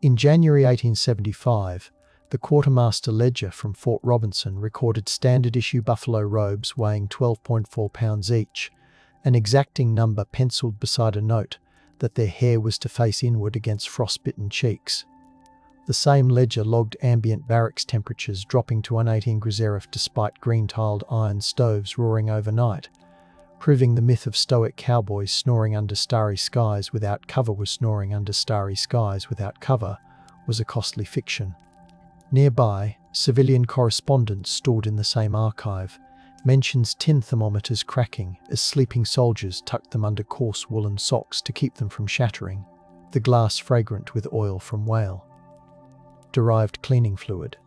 In January 1875, the quartermaster ledger from Fort Robinson recorded standard-issue buffalo robes weighing 12.4 pounds each, an exacting number penciled beside a note that their hair was to face inward against frostbitten cheeks. The same ledger logged ambient barracks temperatures dropping to 118 Grzelf despite green-tiled iron stoves roaring overnight, proving the myth of stoic cowboys snoring under starry skies without cover was a costly fiction. Nearby, civilian correspondence stored in the same archive mentions tin thermometers cracking as sleeping soldiers tucked them under coarse woolen socks to keep them from shattering, the glass fragrant with oil from whale-derived cleaning fluid.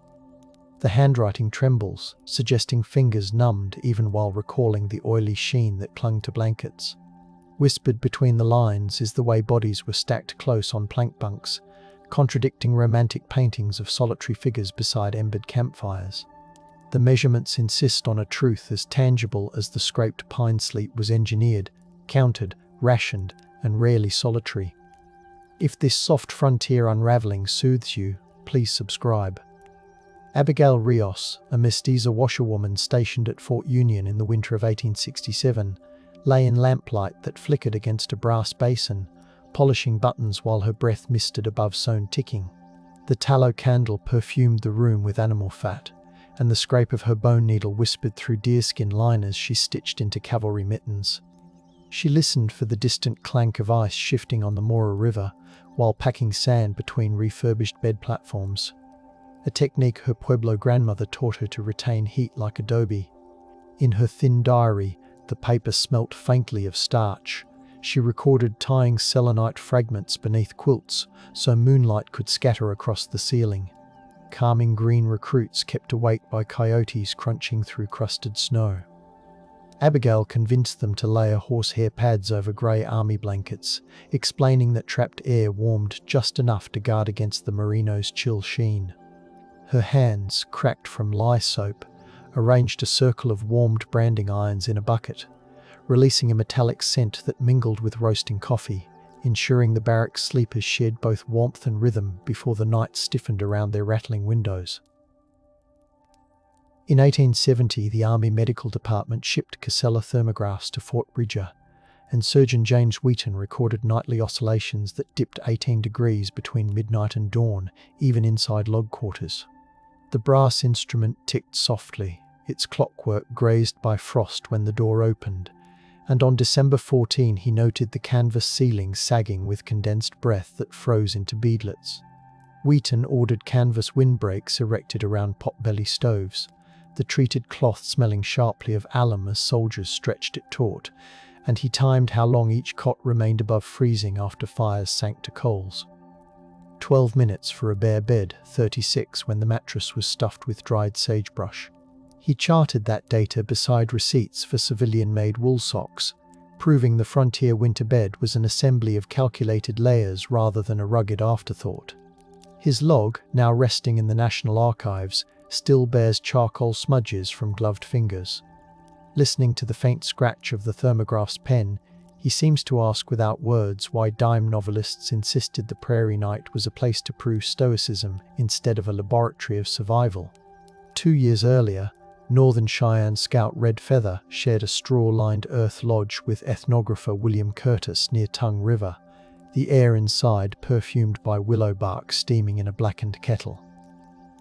The handwriting trembles, suggesting fingers numbed even while recalling the oily sheen that clung to blankets. Whispered between the lines is the way bodies were stacked close on plank bunks, contradicting romantic paintings of solitary figures beside embered campfires. The measurements insist on a truth as tangible as the scraped pine sleep was engineered, counted, rationed, and rarely solitary. If this soft frontier unraveling soothes you, please subscribe. Abigail Rios, a mestiza washerwoman stationed at Fort Union in the winter of 1867, lay in lamplight that flickered against a brass basin, polishing buttons while her breath misted above sewn ticking. The tallow candle perfumed the room with animal fat, and the scrape of her bone needle whispered through deerskin liners she stitched into cavalry mittens. She listened for the distant clank of ice shifting on the Mora River while packing sand between refurbished bed platforms, a technique her Pueblo grandmother taught her to retain heat like adobe. In her thin diary, the paper smelt faintly of starch. She recorded tying selenite fragments beneath quilts so moonlight could scatter across the ceiling. Calming green recruits kept awake by coyotes crunching through crusted snow. Abigail convinced them to layer horsehair pads over grey army blankets, explaining that trapped air warmed just enough to guard against the merino's chill sheen. Her hands, cracked from lye soap, arranged a circle of warmed branding irons in a bucket, releasing a metallic scent that mingled with roasting coffee, ensuring the barracks sleepers shared both warmth and rhythm before the night stiffened around their rattling windows. In 1870, the Army Medical Department shipped Casella thermographs to Fort Bridger, and Surgeon James Wheaton recorded nightly oscillations that dipped 18 degrees between midnight and dawn, even inside log quarters. The brass instrument ticked softly, its clockwork grazed by frost when the door opened, and on December 14 he noted the canvas ceiling sagging with condensed breath that froze into beadlets. Wheaton ordered canvas windbreaks erected around potbelly stoves, the treated cloth smelling sharply of alum as soldiers stretched it taut, and he timed how long each cot remained above freezing after fires sank to coals. 12 minutes for a bare bed, 36 when the mattress was stuffed with dried sagebrush. He charted that data beside receipts for civilian-made wool socks, proving the frontier winter bed was an assembly of calculated layers rather than a rugged afterthought. His log, now resting in the National Archives, still bears charcoal smudges from gloved fingers. Listening to the faint scratch of the thermograph's pen, he seems to ask without words why dime novelists insisted the prairie night was a place to prove stoicism instead of a laboratory of survival. 2 years earlier, Northern Cheyenne scout Red Feather shared a straw-lined earth lodge with ethnographer William Curtis near Tongue River, the air inside perfumed by willow bark steaming in a blackened kettle.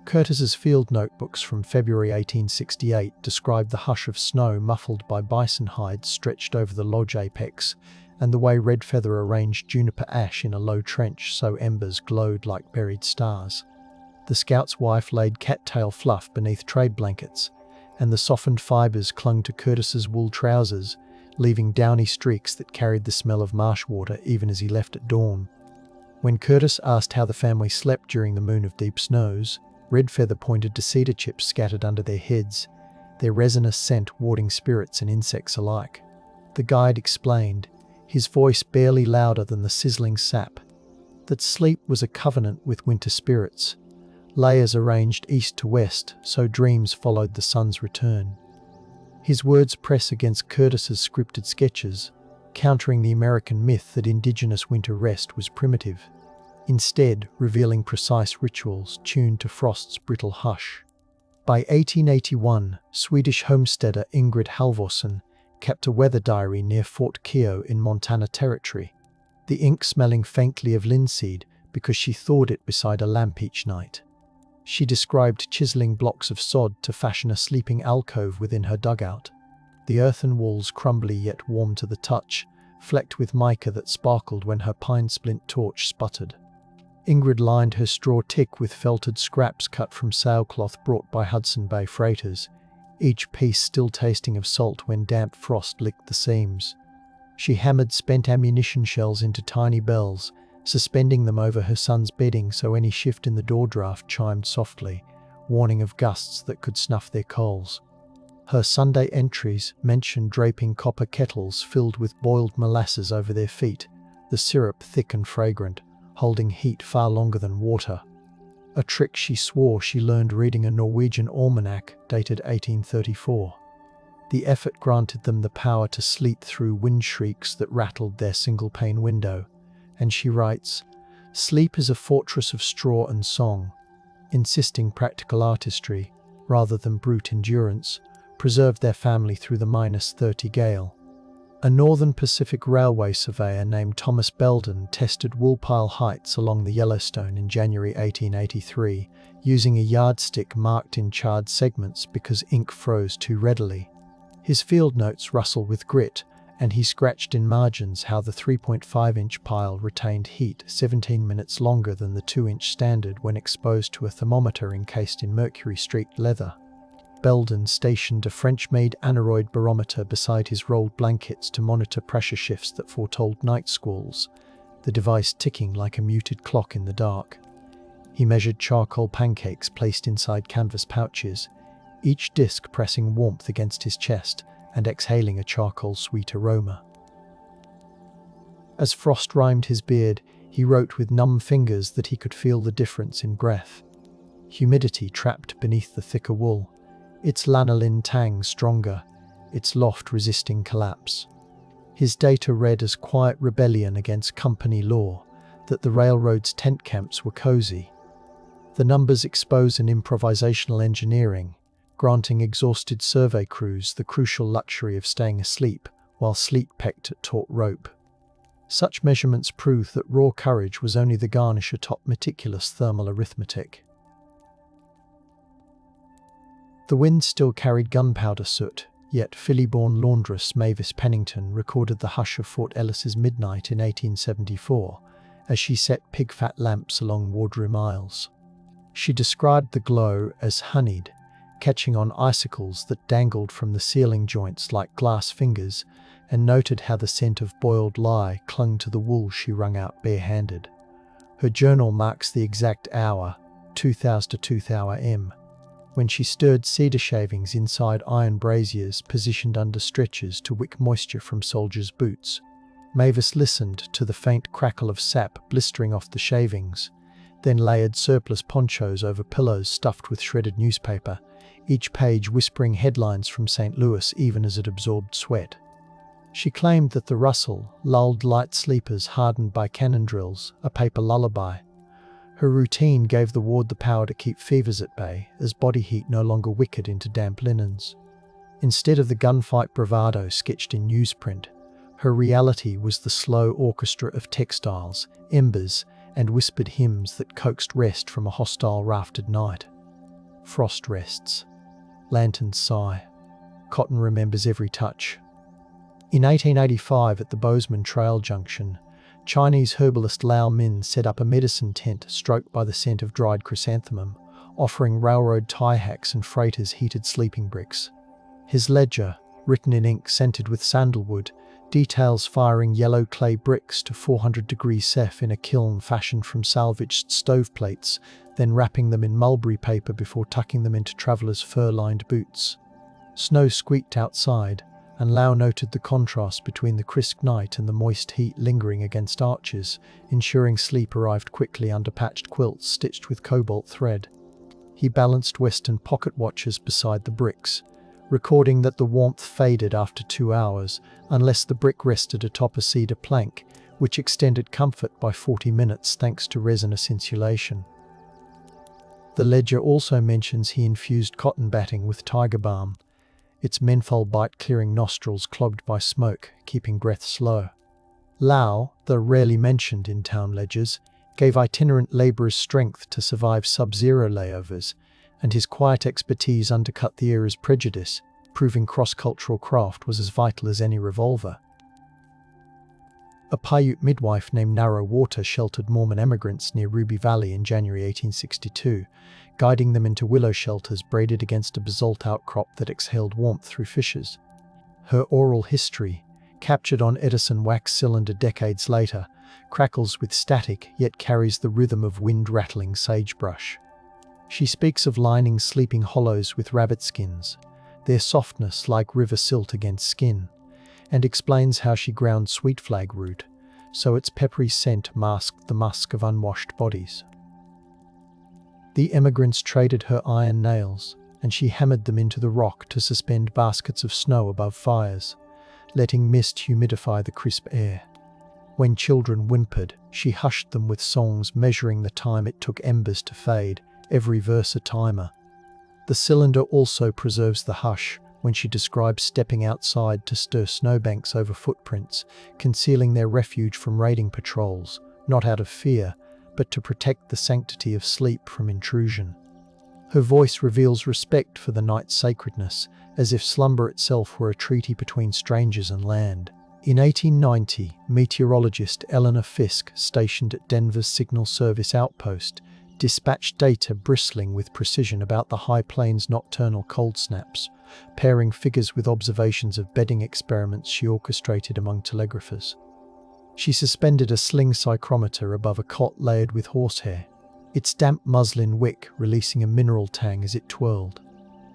Curtis's field notebooks from February 1868 describe the hush of snow muffled by bison hides stretched over the lodge apex, and the way Red Feather arranged juniper ash in a low trench so embers glowed like buried stars. The scout's wife laid cattail fluff beneath trade blankets, and the softened fibers clung to Curtis's wool trousers, leaving downy streaks that carried the smell of marsh water even as he left at dawn. When Curtis asked how the family slept during the moon of deep snows, Red Feather pointed to cedar chips scattered under their heads, their resinous scent warding spirits and insects alike. The guide explained, his voice barely louder than the sizzling sap, that sleep was a covenant with winter spirits, layers arranged east to west so dreams followed the sun's return. His words press against Curtis's scripted sketches, countering the American myth that indigenous winter rest was primitive. instead revealing precise rituals tuned to Frost's brittle hush. By 1881, Swedish homesteader Ingrid Halvorsen kept a weather diary near Fort Keogh in Montana Territory, the ink smelling faintly of linseed because she thawed it beside a lamp each night. She described chiseling blocks of sod to fashion a sleeping alcove within her dugout, the earthen walls crumbly yet warm to the touch, flecked with mica that sparkled when her pine splint torch sputtered. Ingrid lined her straw tick with felted scraps cut from sailcloth brought by Hudson Bay freighters, each piece still tasting of salt when damp frost licked the seams. She hammered spent ammunition shells into tiny bells, suspending them over her son's bedding so any shift in the door draft chimed softly, warning of gusts that could snuff their coals. Her Sunday entries mentioned draping copper kettles filled with boiled molasses over their feet, the syrup thick and fragrant, holding heat far longer than water. A trick she swore she learned reading a Norwegian almanac dated 1834. The effort granted them the power to sleep through wind shrieks that rattled their single-pane window, and she writes, "Sleep is a fortress of straw and song," insisting practical artistry, rather than brute endurance, preserved their family through the -30 gale. A Northern Pacific Railway surveyor named Thomas Belden tested Woolpile Heights along the Yellowstone in January 1883, using a yardstick marked in charred segments because ink froze too readily. His field notes rustle with grit, and he scratched in margins how the 3.5-inch pile retained heat 17 minutes longer than the 2-inch standard when exposed to a thermometer encased in mercury-streaked leather. Belden stationed a French-made aneroid barometer beside his rolled blankets to monitor pressure shifts that foretold night squalls, the device ticking like a muted clock in the dark. He measured charcoal pancakes placed inside canvas pouches, each disc pressing warmth against his chest and exhaling a charcoal-sweet aroma. As frost rimed his beard, he wrote with numb fingers that he could feel the difference in breath. Humidity trapped beneath the thicker wool, its lanolin tang stronger, its loft resisting collapse. His data read as quiet rebellion against company law, that the railroad's tent camps were cozy. The numbers expose an improvisational engineering, granting exhausted survey crews the crucial luxury of staying asleep while sleet pecked at taut rope. Such measurements prove that raw courage was only the garnish atop meticulous thermal arithmetic. The wind still carried gunpowder soot, yet Philly-born laundress Mavis Pennington recorded the hush of Fort Ellis's midnight in 1874 as she set pig-fat lamps along wardroom aisles. She described the glow as honeyed, catching on icicles that dangled from the ceiling joints like glass fingers, and noted how the scent of boiled lye clung to the wool she wrung out barehanded. Her journal marks the exact hour, 2000 to 2000 m, when she stirred cedar shavings inside iron braziers positioned under stretchers to wick moisture from soldiers' boots. Mavis listened to the faint crackle of sap blistering off the shavings, then layered surplus ponchos over pillows stuffed with shredded newspaper, each page whispering headlines from St. Louis even as it absorbed sweat. She claimed that the rustle lulled light sleepers hardened by cannon drills, a paper lullaby. Her routine gave the ward the power to keep fevers at bay, as body heat no longer wickered into damp linens. Instead of the gunfight bravado sketched in newsprint, her reality was the slow orchestra of textiles, embers, and whispered hymns that coaxed rest from a hostile raftered night. Frost rests. Lanterns sigh. Cotton remembers every touch. In 1885 at the Bozeman Trail Junction, Chinese herbalist Lao Min set up a medicine tent stroked by the scent of dried chrysanthemum, offering railroad tie hacks and freighters heated sleeping bricks. His ledger, written in ink scented with sandalwood, details firing yellow clay bricks to 400 degrees Celsius in a kiln fashioned from salvaged stoveplates, then wrapping them in mulberry paper before tucking them into travelers' fur-lined boots. Snow squeaked outside, and Lau noted the contrast between the crisp night and the moist heat lingering against arches, ensuring sleep arrived quickly under patched quilts stitched with cobalt thread. He balanced Western pocket watches beside the bricks, recording that the warmth faded after 2 hours unless the brick rested atop a cedar plank, which extended comfort by 40 minutes thanks to resinous insulation. The ledger also mentions he infused cotton batting with tiger balm, its menthol bite clearing nostrils clogged by smoke, keeping breath slow. Lau, though rarely mentioned in town ledgers, gave itinerant labourers strength to survive sub-zero layovers, and his quiet expertise undercut the era's prejudice, proving cross-cultural craft was as vital as any revolver. A Paiute midwife named Narrow Water sheltered Mormon emigrants near Ruby Valley in January 1862, guiding them into willow shelters braided against a basalt outcrop that exhaled warmth through fissures. Her oral history, captured on Edison wax cylinder decades later, crackles with static yet carries the rhythm of wind-rattling sagebrush. She speaks of lining sleeping hollows with rabbit skins, their softness like river silt against skin, and explains how she ground sweet flag root, so its peppery scent masked the musk of unwashed bodies. The emigrants traded her iron nails, and she hammered them into the rock to suspend baskets of snow above fires, letting mist humidify the crisp air. When children whimpered, she hushed them with songs measuring the time it took embers to fade, every verse a timer. The cylinder also preserves the hush when she describes stepping outside to stir snowbanks over footprints, concealing their refuge from raiding patrols, not out of fear, but to protect the sanctity of sleep from intrusion. Her voice reveals respect for the night's sacredness, as if slumber itself were a treaty between strangers and land. In 1890, meteorologist Eleanor Fiske, stationed at Denver's Signal Service outpost, dispatched data bristling with precision about the High Plains' nocturnal cold snaps, pairing figures with observations of bedding experiments she orchestrated among telegraphers. She suspended a sling psychrometer above a cot layered with horsehair, its damp muslin wick releasing a mineral tang as it twirled,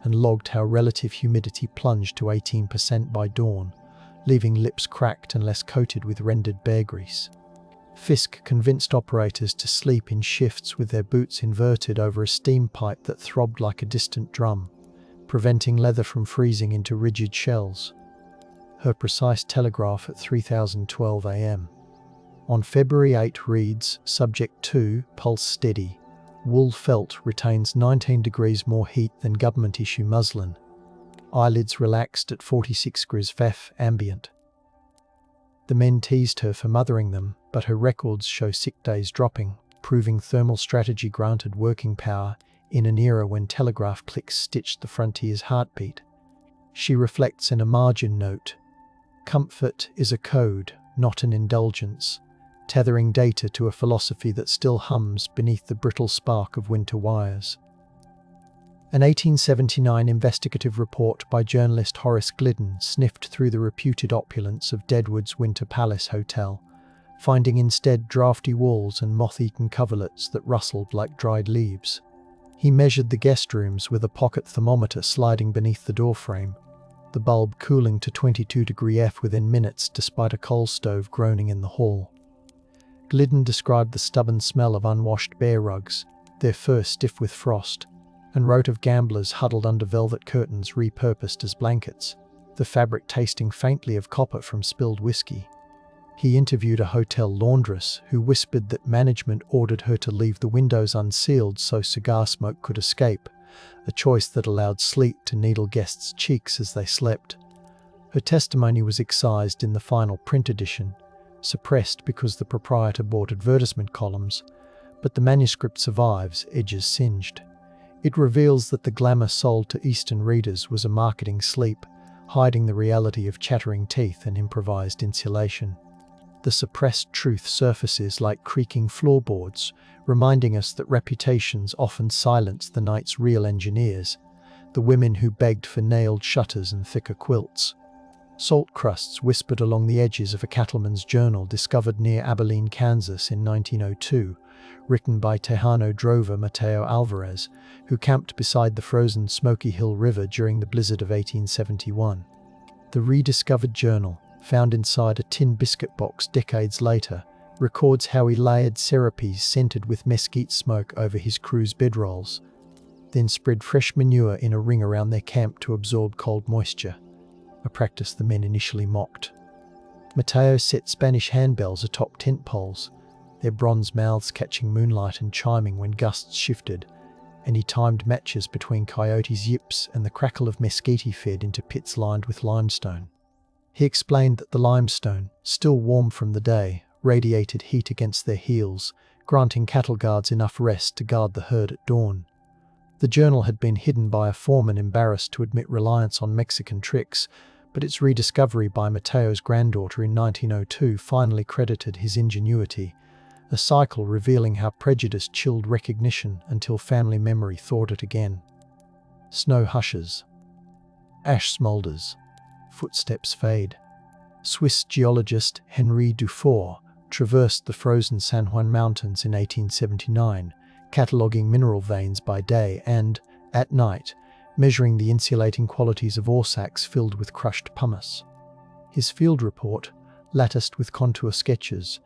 and logged how relative humidity plunged to 18% by dawn, leaving lips cracked and less coated with rendered bear grease. Fiske convinced operators to sleep in shifts with their boots inverted over a steam pipe that throbbed like a distant drum, preventing leather from freezing into rigid shells. Her precise telegraph at 3012 am. On February 8 reads, Subject 2, pulse steady. Wool felt retains 19 degrees more heat than government-issue muslin. Eyelids relaxed at 46 degrees F, ambient. The men teased her for mothering them, but her records show sick days dropping, proving thermal strategy granted working power in an era when telegraph clicks stitched the frontier's heartbeat. She reflects in a margin note, comfort is a code, not an indulgence, tethering data to a philosophy that still hums beneath the brittle spark of winter wires. An 1879 investigative report by journalist Horace Glidden sniffed through the reputed opulence of Deadwood's Winter Palace Hotel, finding instead drafty walls and moth-eaten coverlets that rustled like dried leaves. He measured the guest rooms with a pocket thermometer sliding beneath the doorframe, the bulb cooling to 22 degrees F within minutes despite a coal stove groaning in the hall. Glidden described the stubborn smell of unwashed bear rugs, their fur stiff with frost, and wrote of gamblers huddled under velvet curtains repurposed as blankets, the fabric tasting faintly of copper from spilled whiskey. He interviewed a hotel laundress who whispered that management ordered her to leave the windows unsealed so cigar smoke could escape, a choice that allowed sleet to needle guests' cheeks as they slept. Her testimony was excised in the final print edition, suppressed because the proprietor bought advertisement columns, but the manuscript survives, edges singed. It reveals that the glamour sold to Eastern readers was a marketing sleep, hiding the reality of chattering teeth and improvised insulation. The suppressed truth surfaces like creaking floorboards, reminding us that reputations often silence the night's real engineers, the women who begged for nailed shutters and thicker quilts. Salt crusts whispered along the edges of a cattleman's journal discovered near Abilene, Kansas in 1902, written by Tejano drover Mateo Alvarez, who camped beside the frozen Smoky Hill River during the blizzard of 1871. The rediscovered journal, found inside a tin biscuit box decades later, records how he layered syrupes scented with mesquite smoke over his crew's bedrolls, then spread fresh manure in a ring around their camp to absorb cold moisture, a practice the men initially mocked. Mateo set Spanish handbells atop tent poles, their bronze mouths catching moonlight and chiming when gusts shifted, and he timed matches between coyotes' yips and the crackle of mesquite fed into pits lined with limestone. He explained that the limestone, still warm from the day, radiated heat against their heels, granting cattle guards enough rest to guard the herd at dawn. The journal had been hidden by a foreman embarrassed to admit reliance on Mexican tricks, but its rediscovery by Mateo's granddaughter in 1902 finally credited his ingenuity, a cycle revealing how prejudice chilled recognition until family memory thawed it again. Snow hushes. Ash smolders. Footsteps fade. Swiss geologist Henri Dufour traversed the frozen San Juan Mountains in 1879, cataloguing mineral veins by day and, at night, measuring the insulating qualities of ore sacks filled with crushed pumice. His field report, latticed with contour sketches,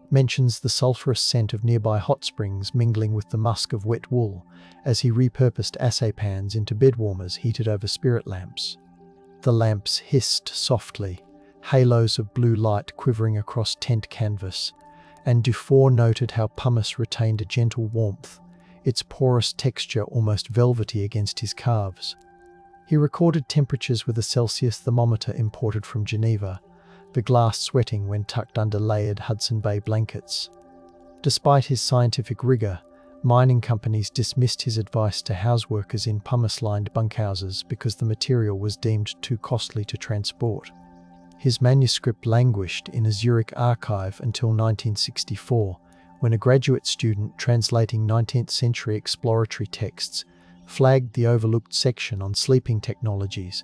mentions the sulphurous scent of nearby hot springs mingling with the musk of wet wool as he repurposed assay pans into bed warmers heated over spirit lamps. The lamps hissed softly, halos of blue light quivering across tent canvas, and Dufour noted how pumice retained a gentle warmth, its porous texture almost velvety against his calves. He recorded temperatures with a Celsius thermometer imported from Geneva, the glass sweating when tucked under layered Hudson Bay blankets. Despite his scientific rigor, mining companies dismissed his advice to house workers in pumice-lined bunkhouses because the material was deemed too costly to transport. His manuscript languished in a Zurich archive until 1964, when a graduate student translating 19th-century exploratory texts flagged the overlooked section on sleeping technologies,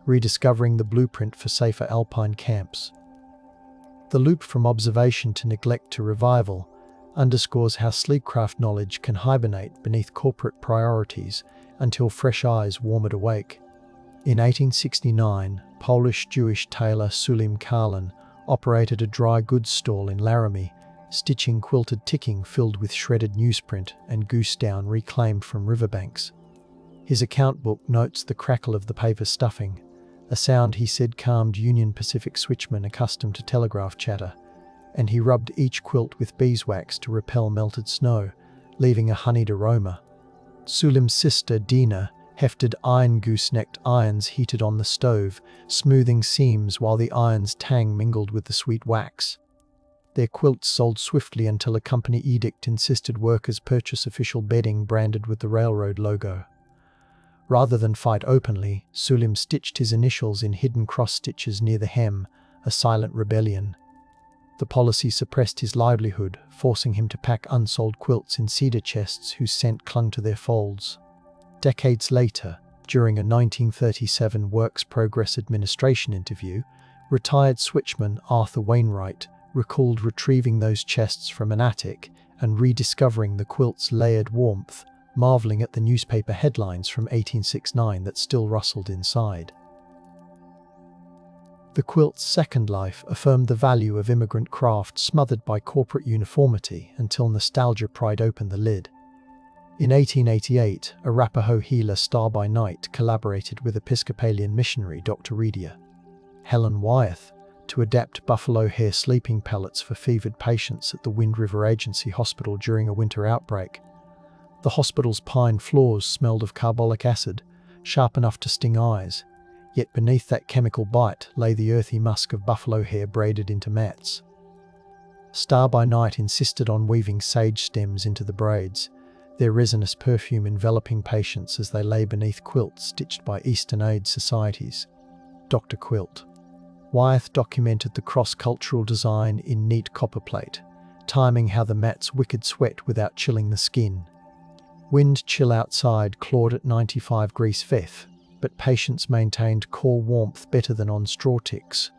rediscovering the blueprint for safer alpine camps. The loop from observation to neglect to revival underscores how sleepcraft knowledge can hibernate beneath corporate priorities until fresh eyes warm it awake. In 1869, Polish-Jewish tailor Sulim Karlin operated a dry goods stall in Laramie, stitching quilted ticking filled with shredded newsprint and goose down reclaimed from riverbanks. His account book notes the crackle of the paper stuffing, a sound he said calmed Union Pacific switchmen accustomed to telegraph chatter, and he rubbed each quilt with beeswax to repel melted snow, leaving a honeyed aroma. Sulim's sister Dina hefted iron goosenecked irons heated on the stove, smoothing seams while the iron's tang mingled with the sweet wax. Their quilts sold swiftly until a company edict insisted workers purchase official bedding branded with the railroad logo. Rather than fight openly, Sulim stitched his initials in hidden cross-stitches near the hem, a silent rebellion. The policy suppressed his livelihood, forcing him to pack unsold quilts in cedar chests whose scent clung to their folds. Decades later, during a 1937 Works Progress Administration interview, retired switchman Arthur Wainwright recalled retrieving those chests from an attic and rediscovering the quilt's layered warmth, marveling at the newspaper headlines from 1869 that still rustled inside. The quilt's second life affirmed the value of immigrant craft smothered by corporate uniformity until nostalgia pried open the lid. In 1888, Arapaho healer Star by Night collaborated with Episcopalian missionary Dr. Redia Helen Wyeth to adapt buffalo hair sleeping pellets for fevered patients at the Wind River Agency Hospital during a winter outbreak. The hospital's pine floors smelled of carbolic acid, sharp enough to sting eyes, yet beneath that chemical bite lay the earthy musk of buffalo hair braided into mats. Star by Night insisted on weaving sage stems into the braids, their resinous perfume enveloping patients as they lay beneath quilts stitched by Eastern Aid societies. Dr. Quilt. Wyeth documented the cross-cultural design in neat copperplate, timing how the mats wicked sweat without chilling the skin. Wind chill outside clawed at 95 degrees Fahrenheit, but patients maintained core warmth better than on straw ticks.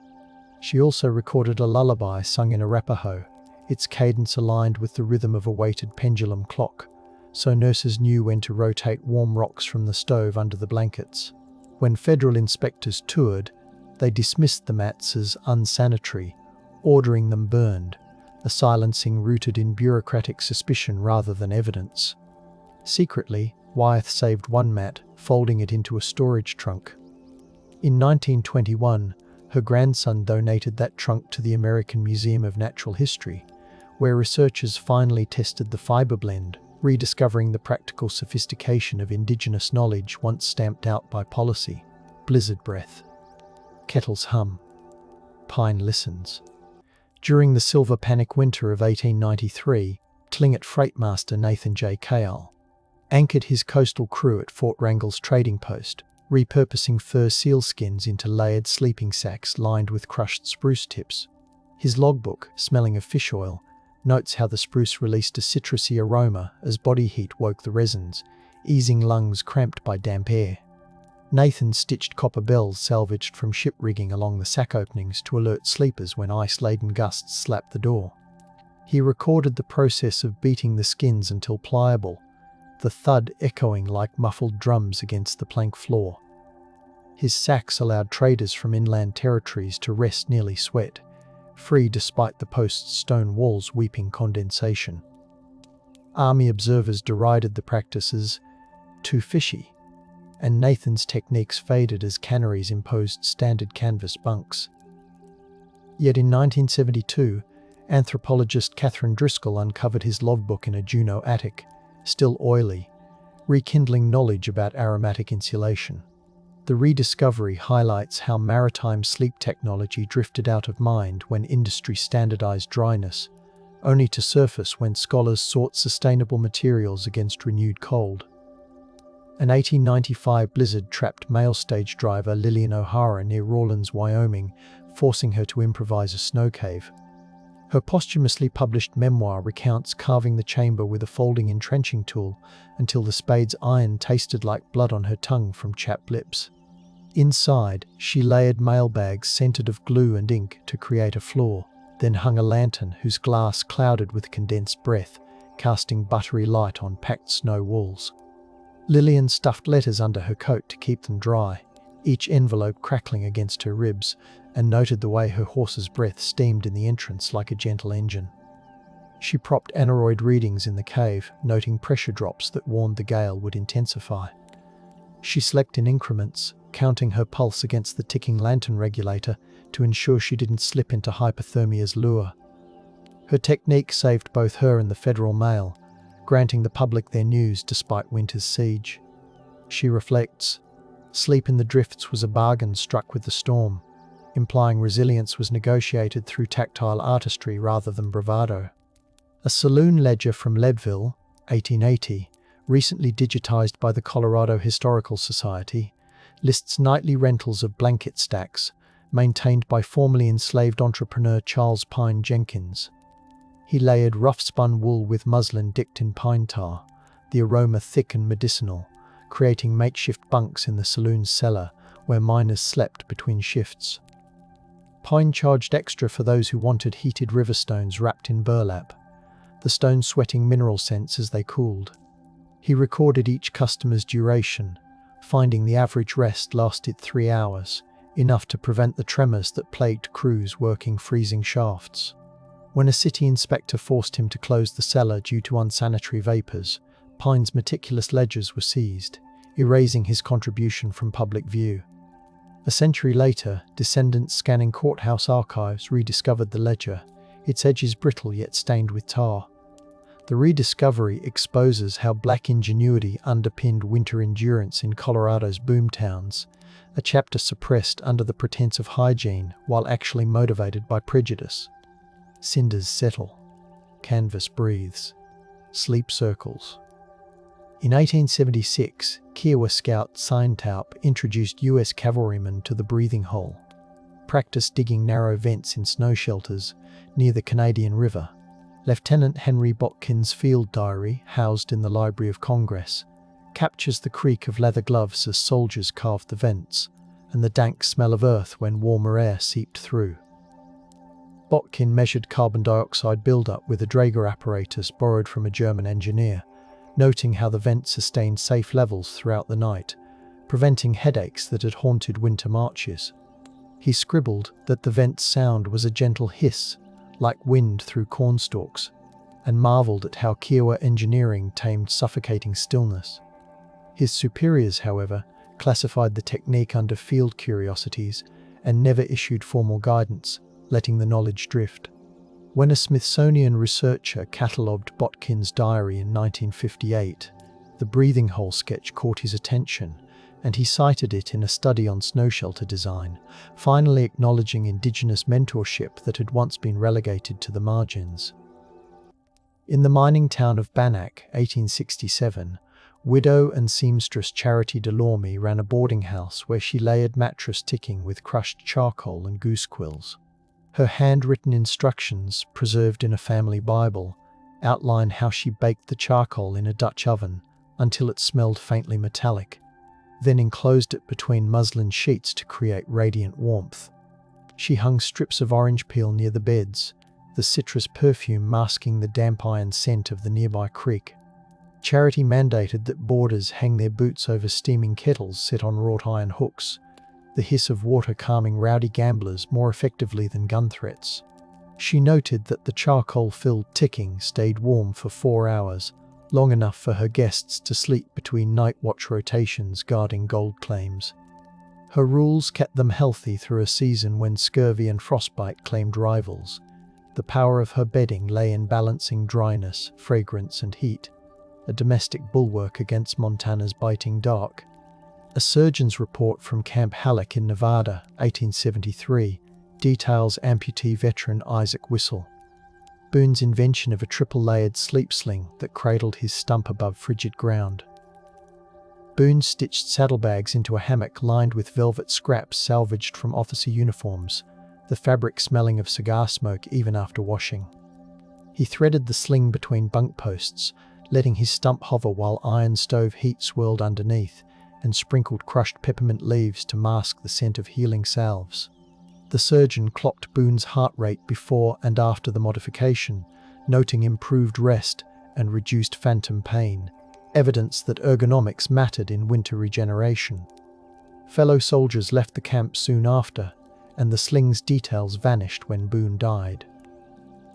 She also recorded a lullaby sung in Arapaho, its cadence aligned with the rhythm of a weighted pendulum clock, so nurses knew when to rotate warm rocks from the stove under the blankets. When federal inspectors toured, they dismissed the mats as unsanitary, ordering them burned, a silencing rooted in bureaucratic suspicion rather than evidence. Secretly, Wyeth saved one mat, folding it into a storage trunk. In 1921, Her grandson donated that trunk to the American Museum of Natural History, where researchers finally tested the fiber blend, rediscovering the practical sophistication of indigenous knowledge once stamped out by policy. Blizzard breath. Kettles hum. Pine listens. During the Silver Panic winter of 1893, Tlingit freightmaster Nathan J. Kale anchored his coastal crew at Fort Wrangell's trading post, repurposing fur sealskins into layered sleeping sacks lined with crushed spruce tips. His logbook, smelling of fish oil, notes how the spruce released a citrusy aroma as body heat woke the resins, easing lungs cramped by damp air. Nathan stitched copper bells salvaged from ship rigging along the sack openings to alert sleepers when ice-laden gusts slapped the door. He recorded the process of beating the skins until pliable, the thud echoing like muffled drums against the plank floor. His sacks allowed traders from inland territories to rest nearly sweat, free despite the post's stone walls weeping condensation. Army observers derided the practice as too fishy, and Nathan's techniques faded as canneries imposed standard canvas bunks. Yet in 1972, anthropologist Catherine Driscoll uncovered his logbook in a Juneau attic, still oily, rekindling knowledge about aromatic insulation. The rediscovery highlights how maritime sleep technology drifted out of mind when industry standardized dryness, only to surface when scholars sought sustainable materials against renewed cold. An 1895 blizzard trapped mail stage driver Lillian O'Hara near Rawlins, Wyoming, forcing her to improvise a snow cave. Her posthumously published memoir recounts carving the chamber with a folding entrenching tool until the spade's iron tasted like blood on her tongue from chapped lips. Inside, she layered mailbags scented of glue and ink to create a floor, then hung a lantern whose glass clouded with condensed breath, casting buttery light on packed snow walls. Lillian stuffed letters under her coat to keep them dry, each envelope crackling against her ribs, and noted the way her horse's breath steamed in the entrance like a gentle engine. She propped aneroid readings in the cave, noting pressure drops that warned the gale would intensify. She slept in increments, counting her pulse against the ticking lantern regulator to ensure she didn't slip into hypothermia's lure. Her technique saved both her and the Federal Mail, granting the public their news despite winter's siege. She reflects, sleep in the drifts was a bargain struck with the storm, implying resilience was negotiated through tactile artistry rather than bravado. A saloon ledger from Leadville, 1880, recently digitized by the Colorado Historical Society, lists nightly rentals of blanket stacks, maintained by formerly enslaved entrepreneur Charles Pine Jenkins. He layered rough-spun wool with muslin dipped in pine tar, the aroma thick and medicinal, creating makeshift bunks in the saloon's cellar where miners slept between shifts. Pine charged extra for those who wanted heated river stones wrapped in burlap, the stones sweating mineral scents as they cooled. He recorded each customer's duration, finding the average rest lasted 3 hours, enough to prevent the tremors that plagued crews working freezing shafts. When a city inspector forced him to close the cellar due to unsanitary vapors, Pine's meticulous ledgers were seized, erasing his contribution from public view. A century later, descendants scanning courthouse archives rediscovered the ledger, its edges brittle yet stained with tar. The rediscovery exposes how black ingenuity underpinned winter endurance in Colorado's boomtowns, a chapter suppressed under the pretense of hygiene while actually motivated by prejudice. Cinders settle. Canvas breathes. Sleep circles. In 1876, Kiowa scout Sintaup introduced U.S. cavalrymen to the breathing hole. Practice digging narrow vents in snow shelters near the Canadian River. Lieutenant Henry Botkin's field diary, housed in the Library of Congress, captures the creak of leather gloves as soldiers carved the vents, and the dank smell of earth when warmer air seeped through. Botkin measured carbon dioxide buildup with a Draeger apparatus borrowed from a German engineer, noting how the vent sustained safe levels throughout the night, preventing headaches that had haunted winter marches. He scribbled that the vent's sound was a gentle hiss, like wind through cornstalks, and marveled at how Kiowa engineering tamed suffocating stillness. His superiors, however, classified the technique under field curiosities and never issued formal guidance, letting the knowledge drift. When a Smithsonian researcher catalogued Botkin's diary in 1958, the breathing hole sketch caught his attention, and he cited it in a study on snow shelter design, finally acknowledging Indigenous mentorship that had once been relegated to the margins. In the mining town of Bannack, 1867, widow and seamstress Charity Delorme ran a boarding house where she layered mattress ticking with crushed charcoal and goose quills. Her handwritten instructions, preserved in a family Bible, outline how she baked the charcoal in a Dutch oven until it smelled faintly metallic, then enclosed it between muslin sheets to create radiant warmth. She hung strips of orange peel near the beds, the citrus perfume masking the damp iron scent of the nearby creek. Charity mandated that boarders hang their boots over steaming kettles set on wrought iron hooks, the hiss of water calming rowdy gamblers more effectively than gun threats. She noted that the charcoal-filled ticking stayed warm for 4 hours, long enough for her guests to sleep between night watch rotations guarding gold claims. Her rules kept them healthy through a season when scurvy and frostbite claimed rivals. The power of her bedding lay in balancing dryness, fragrance and heat, a domestic bulwark against Montana's biting dark. A surgeon's report from Camp Halleck in Nevada, 1873, details amputee veteran Isaac Whistle. Boone's invention of a triple-layered sleep sling that cradled his stump above frigid ground. Boone stitched saddlebags into a hammock lined with velvet scraps salvaged from officer uniforms, the fabric smelling of cigar smoke even after washing. He threaded the sling between bunk posts, letting his stump hover while iron stove heat swirled underneath, and sprinkled crushed peppermint leaves to mask the scent of healing salves. The surgeon clocked Boone's heart rate before and after the modification, noting improved rest and reduced phantom pain, evidence that ergonomics mattered in winter regeneration. Fellow soldiers left the camp soon after, and the sling's details vanished when Boone died.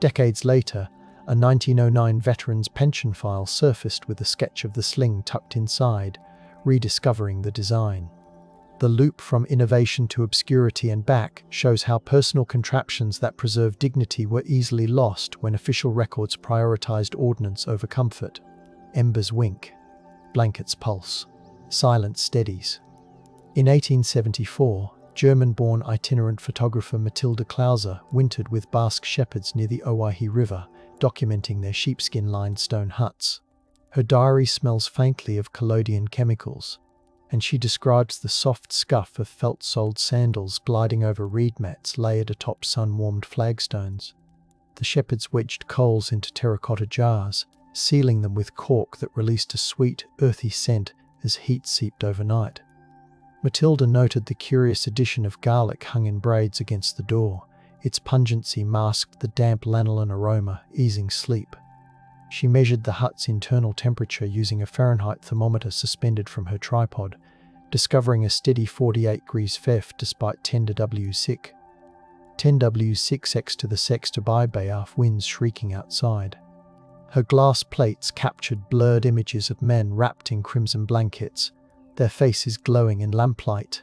Decades later, a 1909 veteran's pension file surfaced with a sketch of the sling tucked inside, rediscovering the design. The loop from innovation to obscurity and back shows how personal contraptions that preserve dignity were easily lost when official records prioritized ordnance over comfort. Embers wink, blankets pulse, silence steadies. In 1874, German-born itinerant photographer Matilda Klauser wintered with Basque shepherds near the Owyhee River, documenting their sheepskin-lined stone huts. Her diary smells faintly of collodion chemicals, and she describes the soft scuff of felt-soled sandals gliding over reed mats layered atop sun-warmed flagstones. The shepherds wedged coals into terracotta jars, sealing them with cork that released a sweet, earthy scent as heat seeped overnight. Matilda noted the curious addition of garlic hung in braids against the door. Its pungency masked the damp lanolin aroma, easing sleep. She measured the hut's internal temperature using a Fahrenheit thermometer suspended from her tripod, discovering a steady 48 degrees Fahrenheit despite 10 W sick. 10 W6x to the sex to by Bayaf winds shrieking outside. Her glass plates captured blurred images of men wrapped in crimson blankets, their faces glowing in lamplight.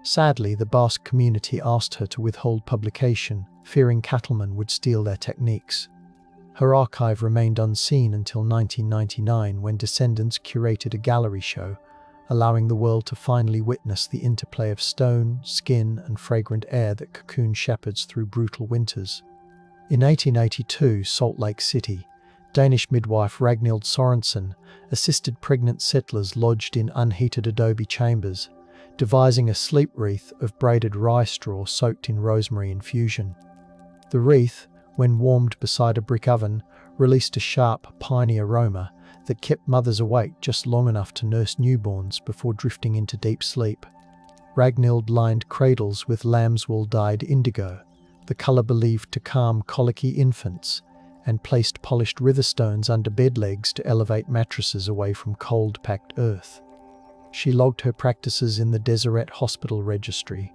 Sadly, the Basque community asked her to withhold publication, fearing cattlemen would steal their techniques. Her archive remained unseen until 1999 when descendants curated a gallery show, allowing the world to finally witness the interplay of stone, skin and fragrant air that cocooned shepherds through brutal winters. In 1882, Salt Lake City, Danish midwife Ragnhild Sorensen assisted pregnant settlers lodged in unheated adobe chambers, devising a sleep wreath of braided rye straw soaked in rosemary infusion. The wreath, when warmed beside a brick oven, released a sharp, piney aroma that kept mothers awake just long enough to nurse newborns before drifting into deep sleep. Ragnhild lined cradles with lamb's wool dyed indigo, the colour believed to calm colicky infants, and placed polished riverstones under bed legs to elevate mattresses away from cold-packed earth. She logged her practices in the Deseret Hospital Registry,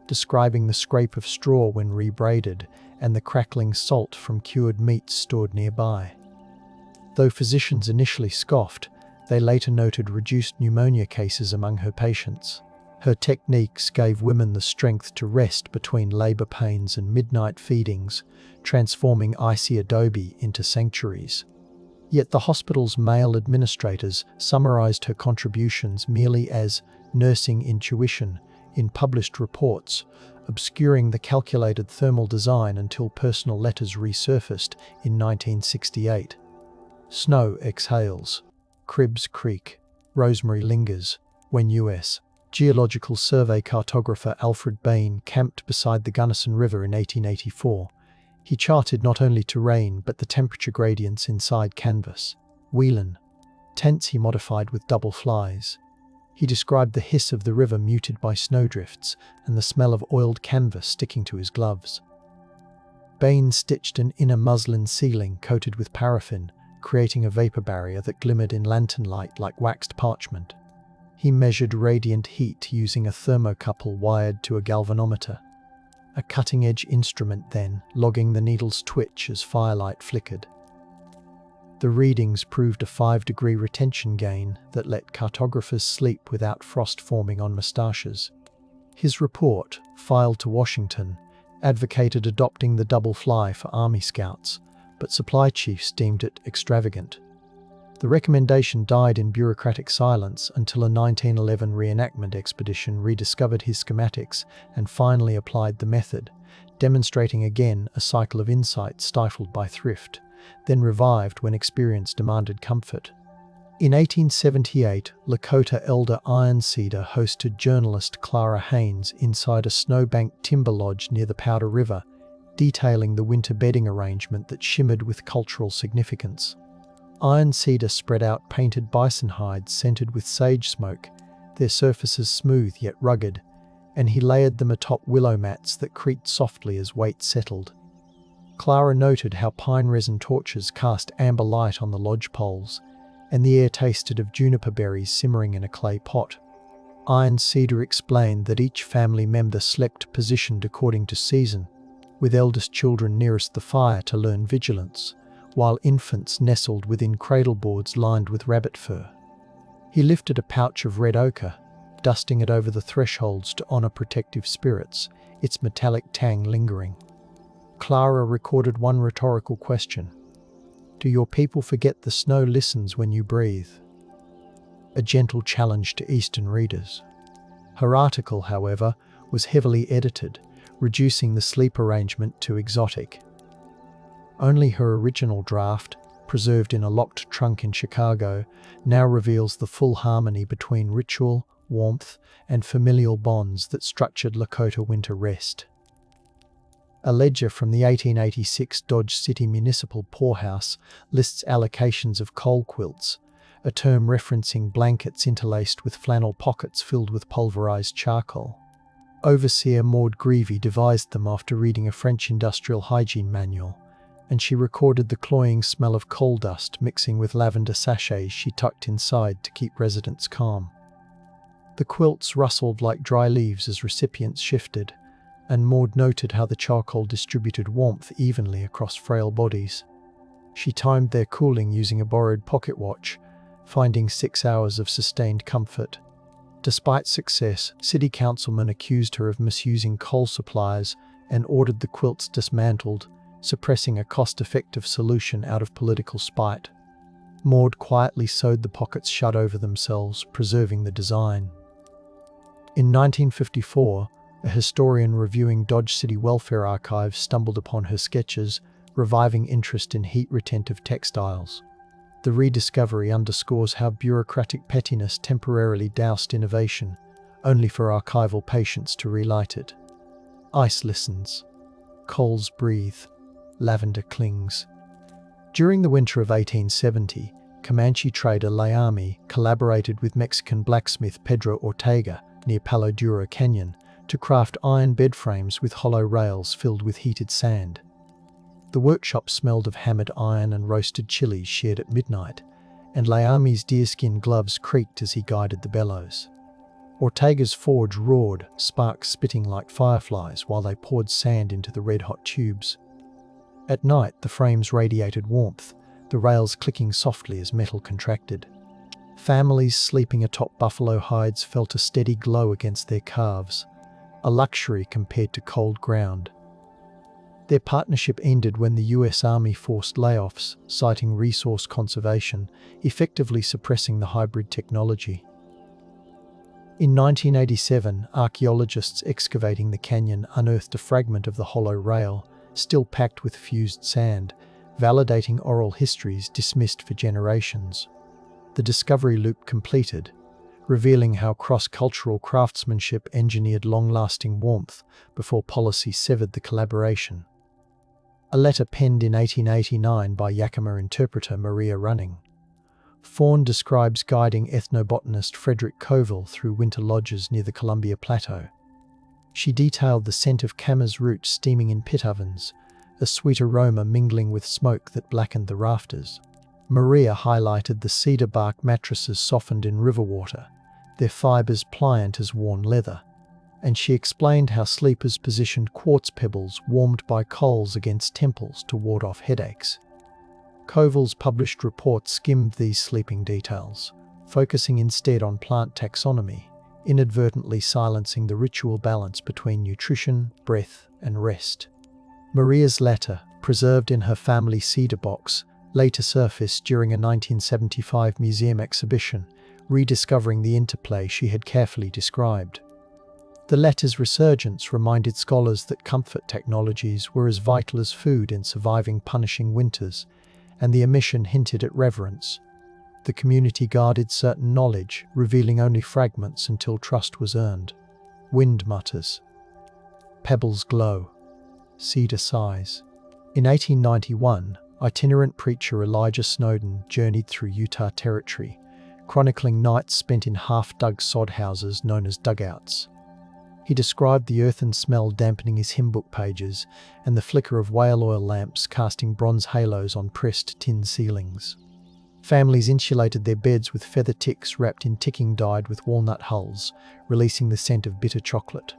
describing the scrape of straw when rebraided and the crackling salt from cured meats stored nearby. Though physicians initially scoffed, they later noted reduced pneumonia cases among her patients. Her techniques gave women the strength to rest between labor pains and midnight feedings, transforming icy adobe into sanctuaries. Yet the hospital's male administrators summarized her contributions merely as nursing intuition in published reports, obscuring the calculated thermal design until personal letters resurfaced in 1968. Snow exhales. Cribs creak. Rosemary lingers. When U.S. Geological Survey cartographer Alfred Bain camped beside the Gunnison River in 1884, he charted not only terrain but the temperature gradients inside canvas. Whelan. Tents he modified with double flies. He described the hiss of the river muted by snowdrifts and the smell of oiled canvas sticking to his gloves. Bain stitched an inner muslin ceiling coated with paraffin, creating a vapor barrier that glimmered in lantern light like waxed parchment. He measured radiant heat using a thermocouple wired to a galvanometer. A cutting-edge instrument then, logging the needle's twitch as firelight flickered. The readings proved a 5-degree retention gain that let cartographers sleep without frost forming on moustaches. His report, filed to Washington, advocated adopting the double fly for Army Scouts, but supply chiefs deemed it extravagant. The recommendation died in bureaucratic silence until a 1911 reenactment expedition rediscovered his schematics and finally applied the method, demonstrating again a cycle of insight stifled by thrift, then revived when experience demanded comfort. In 1878, Lakota elder Iron Cedar hosted journalist Clara Haynes inside a snowbanked timber lodge near the Powder River, detailing the winter bedding arrangement that shimmered with cultural significance. Iron Cedar spread out painted bison hides scented with sage smoke, their surfaces smooth yet rugged, and he layered them atop willow mats that creaked softly as weight settled. Clara noted how pine resin torches cast amber light on the lodge poles, and the air tasted of juniper berries simmering in a clay pot. Iron Cedar explained that each family member slept positioned according to season, with eldest children nearest the fire to learn vigilance, while infants nestled within cradle boards lined with rabbit fur. He lifted a pouch of red ochre, dusting it over the thresholds to honor protective spirits, its metallic tang lingering. Clara recorded one rhetorical question. Do your people forget the snow listens when you breathe? A gentle challenge to Eastern readers. Her article, however, was heavily edited, reducing the sleep arrangement to exotic. Only her original draft, preserved in a locked trunk in Chicago, now reveals the full harmony between ritual, warmth, and familial bonds that structured Lakota winter rest. A ledger from the 1886 Dodge City Municipal Poorhouse lists allocations of coal quilts, a term referencing blankets interlaced with flannel pockets filled with pulverized charcoal. Overseer Maud Greevy devised them after reading a French industrial hygiene manual, and she recorded the cloying smell of coal dust mixing with lavender sachets she tucked inside to keep residents calm. The quilts rustled like dry leaves as recipients shifted, and Maud noted how the charcoal distributed warmth evenly across frail bodies. She timed their cooling using a borrowed pocket watch, finding 6 hours of sustained comfort. Despite success, city councilmen accused her of misusing coal supplies and ordered the quilts dismantled, suppressing a cost-effective solution out of political spite. Maud quietly sewed the pockets shut over themselves, preserving the design. In 1954, a historian reviewing Dodge City welfare archives stumbled upon her sketches, reviving interest in heat-retentive textiles. The rediscovery underscores how bureaucratic pettiness temporarily doused innovation, only for archival patience to relight it. Ice listens. Coals breathe. Lavender clings. During the winter of 1870, Comanche trader Laami collaborated with Mexican blacksmith Pedro Ortega near Palo Duro Canyon to craft iron bed frames with hollow rails filled with heated sand. The workshop smelled of hammered iron and roasted chilies shared at midnight, and Laami's deerskin gloves creaked as he guided the bellows. Ortega's forge roared, sparks spitting like fireflies while they poured sand into the red-hot tubes. At night, the frames radiated warmth, the rails clicking softly as metal contracted. Families sleeping atop buffalo hides felt a steady glow against their calves, a luxury compared to cold ground. Their partnership ended when the US Army forced layoffs, citing resource conservation, effectively suppressing the hybrid technology. In 1987, archaeologists excavating the canyon unearthed a fragment of the hollow rail, still packed with fused sand, validating oral histories dismissed for generations. The discovery loop completed, revealing how cross-cultural craftsmanship engineered long-lasting warmth before policy severed the collaboration. A letter penned in 1889 by Yakima interpreter Maria Running. Fawn describes guiding ethnobotanist Frederick Coville through winter lodges near the Columbia Plateau. She detailed the scent of camas root steaming in pit ovens, a sweet aroma mingling with smoke that blackened the rafters. Maria highlighted the cedar bark mattresses softened in river water, their fibers pliant as worn leather, and she explained how sleepers positioned quartz pebbles warmed by coals against temples to ward off headaches. Coville's published report skimmed these sleeping details, focusing instead on plant taxonomy, inadvertently silencing the ritual balance between nutrition, breath, and rest. Maria's letter, preserved in her family cedar box, later surfaced during a 1975 museum exhibition, rediscovering the interplay she had carefully described. The letter's resurgence reminded scholars that comfort technologies were as vital as food in surviving punishing winters, and the omission hinted at reverence. The community guarded certain knowledge, revealing only fragments until trust was earned. Wind mutters. Pebbles glow. Cedar sighs. In 1891, itinerant preacher Elijah Snowden journeyed through Utah Territory, chronicling nights spent in half-dug sod houses known as dugouts. He described the earthen smell dampening his hymn book pages and the flicker of whale oil lamps casting bronze halos on pressed tin ceilings. Families insulated their beds with feather ticks wrapped in ticking dyed with walnut hulls, releasing the scent of bitter chocolate.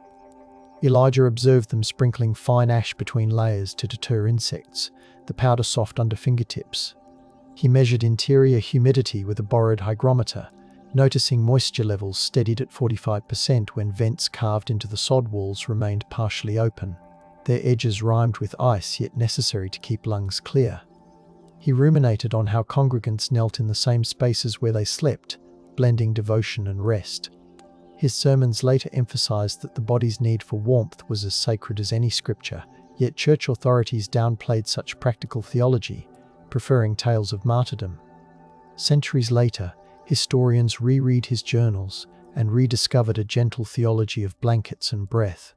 Elijah observed them sprinkling fine ash between layers to deter insects, the powder soft under fingertips. He measured interior humidity with a borrowed hygrometer, noticing moisture levels steadied at 45% when vents carved into the sod walls remained partially open, their edges rimed with ice yet necessary to keep lungs clear. He ruminated on how congregants knelt in the same spaces where they slept, blending devotion and rest. His sermons later emphasized that the body's need for warmth was as sacred as any scripture, yet church authorities downplayed such practical theology, preferring tales of martyrdom. Centuries later, historians reread his journals and rediscovered a gentle theology of blankets and breath.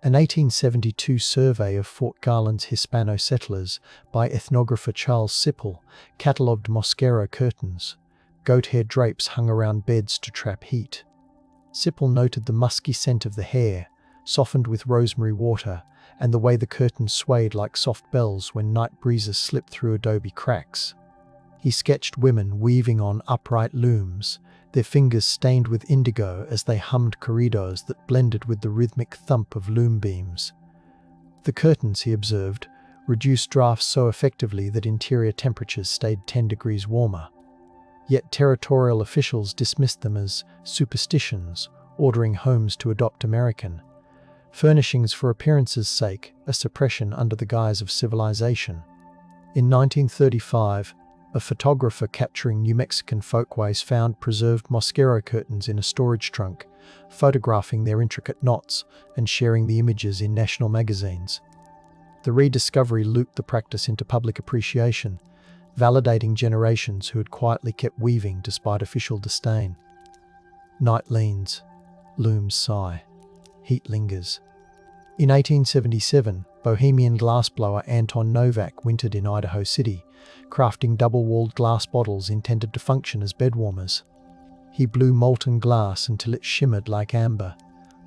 An 1872 survey of Fort Garland's Hispano settlers by ethnographer Charles Sipple catalogued mosquero curtains, goat-hair drapes hung around beds to trap heat. Sipple noted the musky scent of the hair, softened with rosemary water, and the way the curtains swayed like soft bells when night breezes slipped through adobe cracks. He sketched women weaving on upright looms, their fingers stained with indigo as they hummed corridos that blended with the rhythmic thump of loom beams. The curtains, he observed, reduced drafts so effectively that interior temperatures stayed 10 degrees warmer. Yet territorial officials dismissed them as superstitions, ordering homes to adopt American furnishings for appearance's sake, a suppression under the guise of civilization. In 1935, a photographer capturing New Mexican folkways found preserved mosquero curtains in a storage trunk, photographing their intricate knots and sharing the images in national magazines. The rediscovery looped the practice into public appreciation, validating generations who had quietly kept weaving despite official disdain. Night leans, looms sigh, heat lingers. In 1877, Bohemian glassblower Anton Novak wintered in Idaho City, crafting double-walled glass bottles intended to function as bedwarmers. He blew molten glass until it shimmered like amber,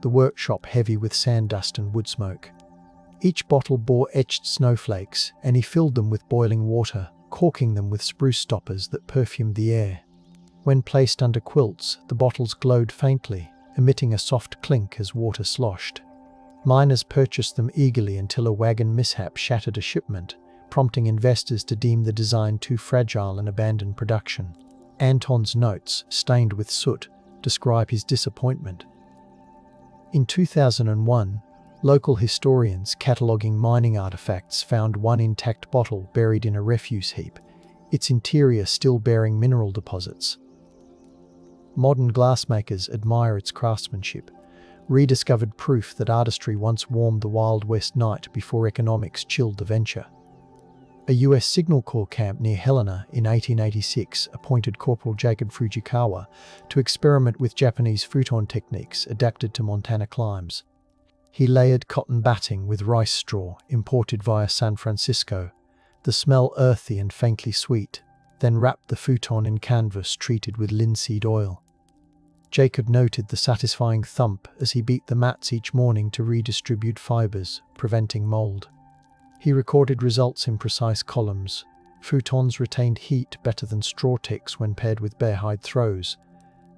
the workshop heavy with sand dust and wood smoke. Each bottle bore etched snowflakes, and he filled them with boiling water, corking them with spruce stoppers that perfumed the air. When placed under quilts, the bottles glowed faintly, emitting a soft clink as water sloshed. Miners purchased them eagerly until a wagon mishap shattered a shipment, prompting investors to deem the design too fragile and abandon production. Anton's notes, stained with soot, describe his disappointment. In 2001, local historians cataloguing mining artifacts found one intact bottle buried in a refuse heap, its interior still bearing mineral deposits. Modern glassmakers admire its craftsmanship, rediscovered proof that artistry once warmed the Wild West night before economics chilled the venture. A US Signal Corps camp near Helena in 1886 appointed Corporal Jacob Fujikawa to experiment with Japanese futon techniques adapted to Montana climes. He layered cotton batting with rice straw imported via San Francisco, the smell earthy and faintly sweet, then wrapped the futon in canvas treated with linseed oil. Jacob noted the satisfying thump as he beat the mats each morning to redistribute fibers, preventing mold. He recorded results in precise columns. Futons retained heat better than straw ticks when paired with bearhide throws,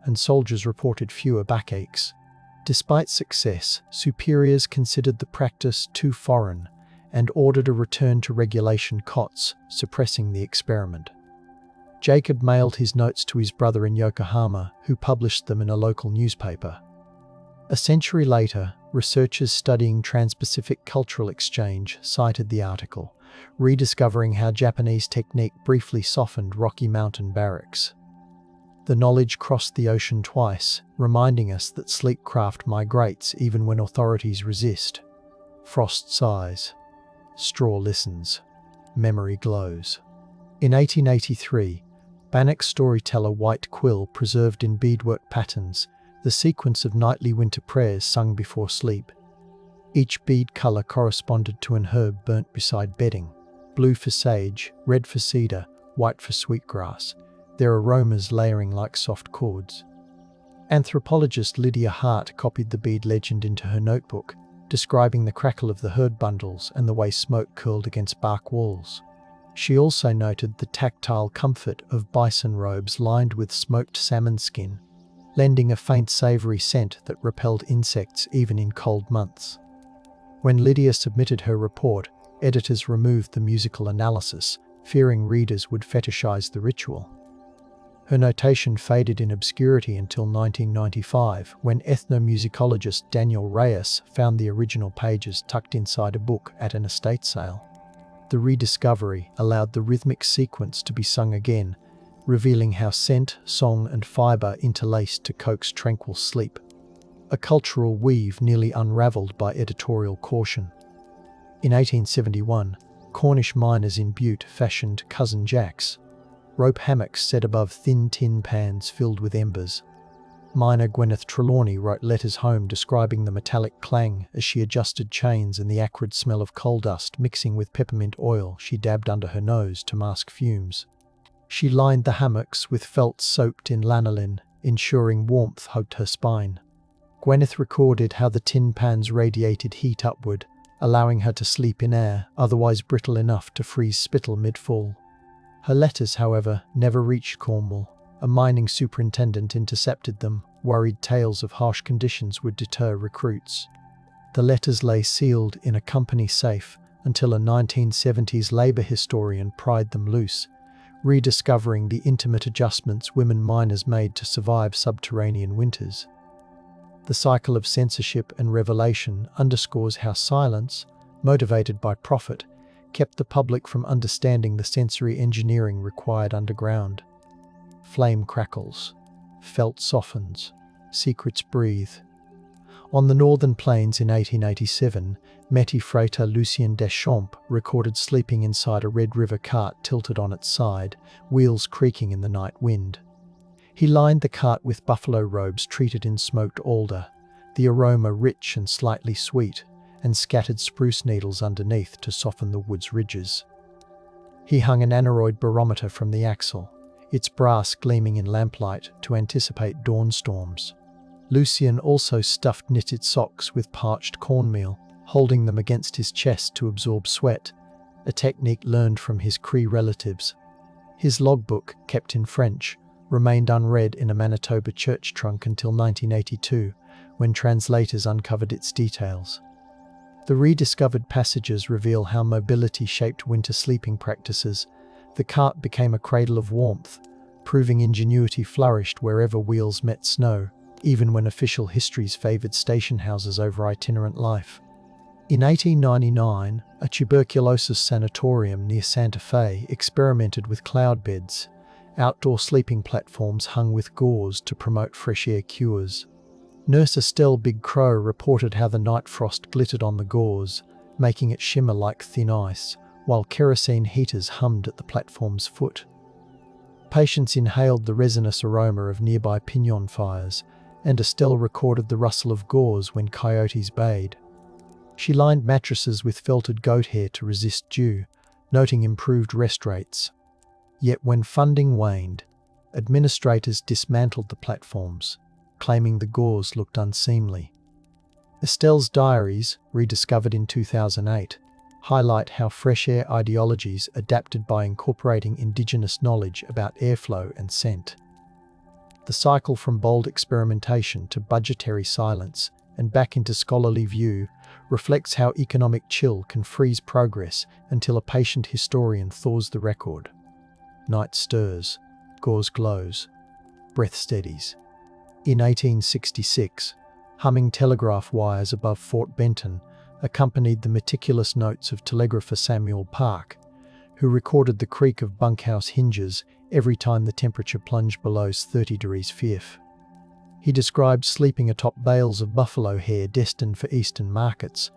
and soldiers reported fewer backaches. Despite success, superiors considered the practice too foreign and ordered a return to regulation cots, suppressing the experiment. Jacob mailed his notes to his brother in Yokohama, who published them in a local newspaper. A century later, researchers studying Trans-Pacific cultural exchange cited the article, rediscovering how Japanese technique briefly softened Rocky Mountain barracks. The knowledge crossed the ocean twice, reminding us that sleek craft migrates even when authorities resist. Frost sighs. Straw listens. Memory glows. In 1883, Bannock storyteller White Quill preserved in beadwork patterns the sequence of nightly winter prayers sung before sleep. Each bead colour corresponded to an herb burnt beside bedding: blue for sage, red for cedar, white for sweetgrass, their aromas layering like soft chords. Anthropologist Lydia Hart copied the bead legend into her notebook, describing the crackle of the herb bundles and the way smoke curled against bark walls. She also noted the tactile comfort of bison robes lined with smoked salmon skin, lending a faint savoury scent that repelled insects even in cold months. When Lydia submitted her report, editors removed the musical analysis, fearing readers would fetishize the ritual. Her notation faded in obscurity until 1995, when ethnomusicologist Daniel Reyes found the original pages tucked inside a book at an estate sale. The rediscovery allowed the rhythmic sequence to be sung again, revealing how scent, song and fibre interlaced to coax tranquil sleep. A cultural weave nearly unravelled by editorial caution. In 1871, Cornish miners in Butte fashioned cousin jacks, rope hammocks set above thin tin pans filled with embers. Miner Gwyneth Trelawney wrote letters home describing the metallic clang as she adjusted chains and the acrid smell of coal dust mixing with peppermint oil she dabbed under her nose to mask fumes. She lined the hammocks with felt soaked in lanolin, ensuring warmth hugged her spine. Gwyneth recorded how the tin pans radiated heat upward, allowing her to sleep in air otherwise brittle enough to freeze spittle mid-fall. Her letters, however, never reached Cornwall. A mining superintendent intercepted them, worried tales of harsh conditions would deter recruits. The letters lay sealed in a company safe until a 1970s Labour historian pried them loose, rediscovering the intimate adjustments women miners made to survive subterranean winters. The cycle of censorship and revelation underscores how silence, motivated by profit, kept the public from understanding the sensory engineering required underground. Flame crackles, felt softens, secrets breathe. On the northern plains in 1887, Métis freighter Lucien Deschamps recorded sleeping inside a Red River cart tilted on its side, wheels creaking in the night wind. He lined the cart with buffalo robes treated in smoked alder, the aroma rich and slightly sweet, and scattered spruce needles underneath to soften the wood's ridges. He hung an aneroid barometer from the axle, its brass gleaming in lamplight to anticipate dawn storms. Lucien also stuffed knitted socks with parched cornmeal, holding them against his chest to absorb sweat, a technique learned from his Cree relatives. His logbook, kept in French, remained unread in a Manitoba church trunk until 1982, when translators uncovered its details. The rediscovered passages reveal how mobility shaped winter sleeping practices. The cart became a cradle of warmth, proving ingenuity flourished wherever wheels met snow, even when official histories favoured station houses over itinerant life. In 1899, a tuberculosis sanatorium near Santa Fe experimented with cloud beds, outdoor sleeping platforms hung with gauze to promote fresh air cures. Nurse Estelle Big Crow reported how the night frost glittered on the gauze, making it shimmer like thin ice, while kerosene heaters hummed at the platform's foot. Patients inhaled the resinous aroma of nearby piñon fires, and Estelle recorded the rustle of gauze when coyotes bayed. She lined mattresses with felted goat hair to resist dew, noting improved rest rates. Yet when funding waned, administrators dismantled the platforms, claiming the gauze looked unseemly. Estelle's diaries, rediscovered in 2008, highlight how fresh air ideologies adapted by incorporating indigenous knowledge about airflow and scent. The cycle from bold experimentation to budgetary silence and back into scholarly view reflects how economic chill can freeze progress until a patient historian thaws the record. Night stirs, gauze glows, breath steadies. In 1866, humming telegraph wires above Fort Benton accompanied the meticulous notes of telegrapher Samuel Park, who recorded the creak of bunkhouse hinges every time the temperature plunged below 30 degrees Fahrenheit. He described sleeping atop bales of buffalo hair destined for eastern markets,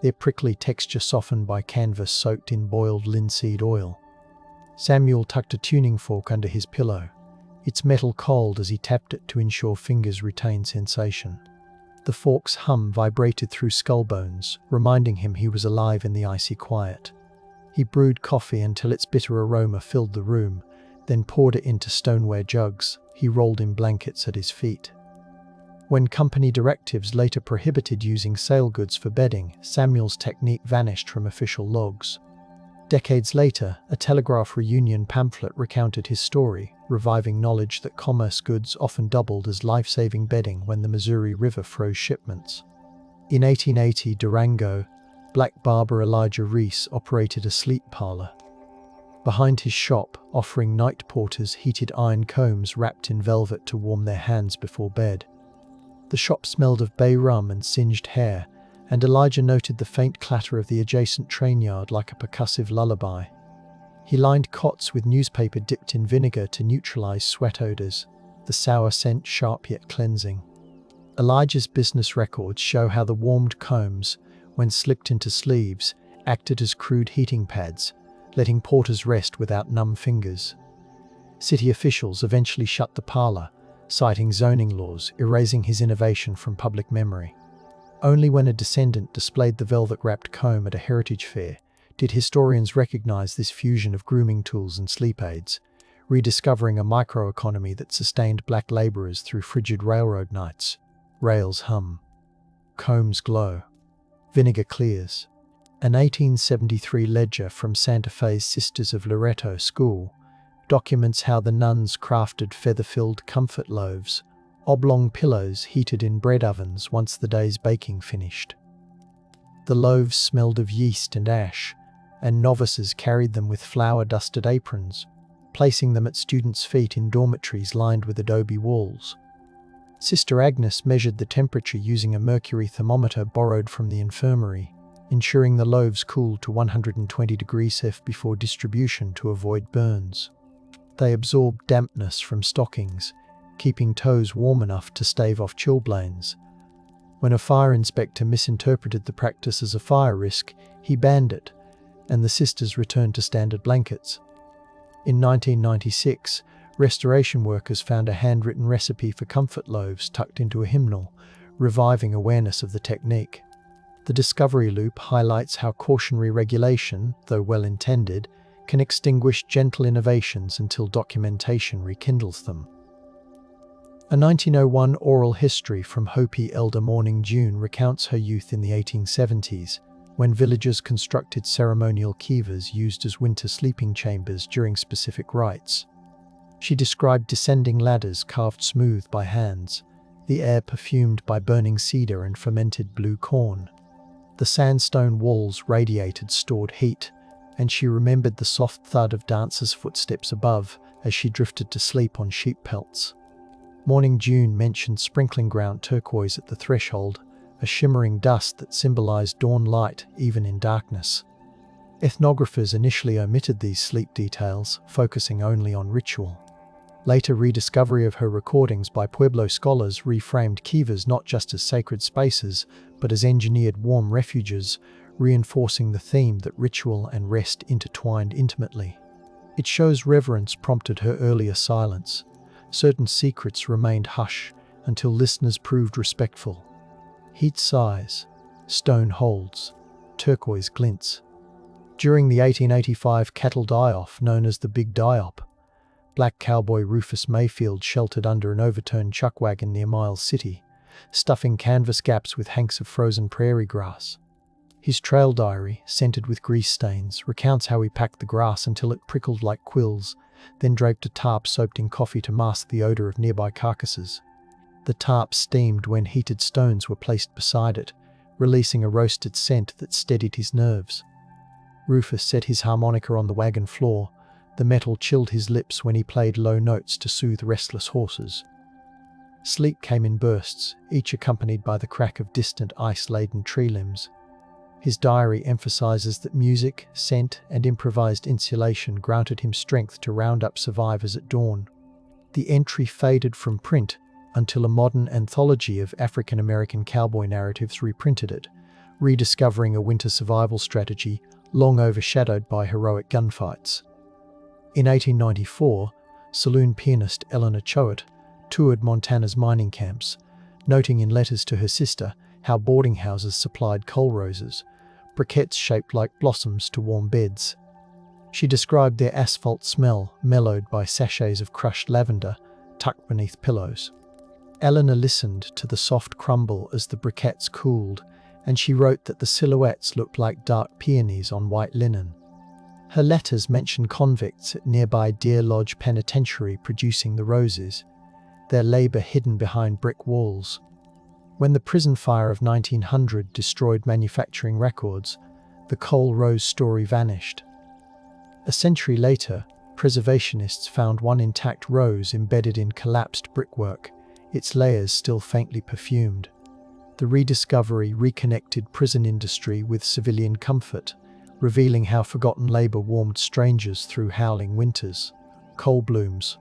their prickly texture softened by canvas soaked in boiled linseed oil. Samuel tucked a tuning fork under his pillow, its metal cold as he tapped it to ensure fingers retained sensation. The fork's hum vibrated through skull bones, reminding him he was alive in the icy quiet. He brewed coffee until its bitter aroma filled the room, then poured it into stoneware jugs he rolled in blankets at his feet. When company directives later prohibited using sale goods for bedding, Samuel's technique vanished from official logs. Decades later, a Telegraph reunion pamphlet recounted his story, reviving knowledge that commerce goods often doubled as life-saving bedding when the Missouri River froze shipments. In 1880, Durango, black barber Elijah Reese operated a sleep parlor. Behind his shop, offering night porters heated iron combs wrapped in velvet to warm their hands before bed. The shop smelled of bay rum and singed hair, and Elijah noted the faint clatter of the adjacent train yard like a percussive lullaby. He lined cots with newspaper dipped in vinegar to neutralize sweat odors, the sour scent sharp yet cleansing. Elijah's business records show how the warmed combs, when slipped into sleeves, acted as crude heating pads, letting porters rest without numb fingers. City officials eventually shut the parlor, citing zoning laws, erasing his innovation from public memory. Only when a descendant displayed the velvet-wrapped comb at a heritage fair did historians recognize this fusion of grooming tools and sleep aids, rediscovering a microeconomy that sustained black laborers through frigid railroad nights. Rails hum. Combs glow. Vinegar clears. An 1873 ledger from Santa Fe's Sisters of Loretto School documents how the nuns crafted feather-filled comfort loaves, oblong pillows heated in bread ovens once the day's baking finished. The loaves smelled of yeast and ash, and novices carried them with flour-dusted aprons, placing them at students' feet in dormitories lined with adobe walls. Sister Agnes measured the temperature using a mercury thermometer borrowed from the infirmary, ensuring the loaves cooled to 120 degrees Celsius before distribution to avoid burns. They absorbed dampness from stockings, keeping toes warm enough to stave off chilblains. When a fire inspector misinterpreted the practice as a fire risk, he banned it, and the sisters returned to standard blankets. In 1996, restoration workers found a handwritten recipe for comfort loaves tucked into a hymnal, reviving awareness of the technique. The discovery loop highlights how cautionary regulation, though well-intended, can extinguish gentle innovations until documentation rekindles them. A 1901 oral history from Hopi elder Morning June recounts her youth in the 1870s, when villagers constructed ceremonial kivas used as winter sleeping chambers during specific rites. She described descending ladders carved smooth by hands, the air perfumed by burning cedar and fermented blue corn. The sandstone walls radiated stored heat, and she remembered the soft thud of dancers' footsteps above as she drifted to sleep on sheep pelts. Morning June mentioned sprinkling ground turquoise at the threshold, a shimmering dust that symbolized dawn light even in darkness. Ethnographers initially omitted these sleep details, focusing only on ritual. Later rediscovery of her recordings by Pueblo scholars reframed kivas not just as sacred spaces, but as engineered warm refuges, reinforcing the theme that ritual and rest intertwined intimately. It shows reverence prompted her earlier silence. Certain secrets remained hush until listeners proved respectful. Heat sighs, stone holds, turquoise glints. During the 1885 cattle die-off known as the Big Die-Op, black cowboy Rufus Mayfield sheltered under an overturned chuck wagon near Miles City, stuffing canvas gaps with hanks of frozen prairie grass. His trail diary, scented with grease stains, recounts how he packed the grass until it prickled like quills, then draped a tarp soaked in coffee to mask the odor of nearby carcasses. The tarp steamed when heated stones were placed beside it, releasing a roasted scent that steadied his nerves. Rufus set his harmonica on the wagon floor. The metal chilled his lips when he played low notes to soothe restless horses. Sleep came in bursts, each accompanied by the crack of distant ice-laden tree limbs. His diary emphasizes that music, scent, and improvised insulation granted him strength to round up survivors at dawn. The entry faded from print until a modern anthology of African-American cowboy narratives reprinted it, rediscovering a winter survival strategy long overshadowed by heroic gunfights. In 1894, saloon pianist Eleanor Choate toured Montana's mining camps, noting in letters to her sister how boarding houses supplied coal roses, briquettes shaped like blossoms to warm beds. She described their asphalt smell, mellowed by sachets of crushed lavender tucked beneath pillows. Eleanor listened to the soft crumble as the briquettes cooled, and she wrote that the silhouettes looked like dark peonies on white linen. Her letters mention convicts at nearby Deer Lodge Penitentiary producing the roses, their labor hidden behind brick walls. When the prison fire of 1900 destroyed manufacturing records, the coal rose story vanished. A century later, preservationists found one intact rose embedded in collapsed brickwork, its layers still faintly perfumed. The rediscovery reconnected prison industry with civilian comfort, revealing how forgotten labor warmed strangers through howling winters. Coal blooms,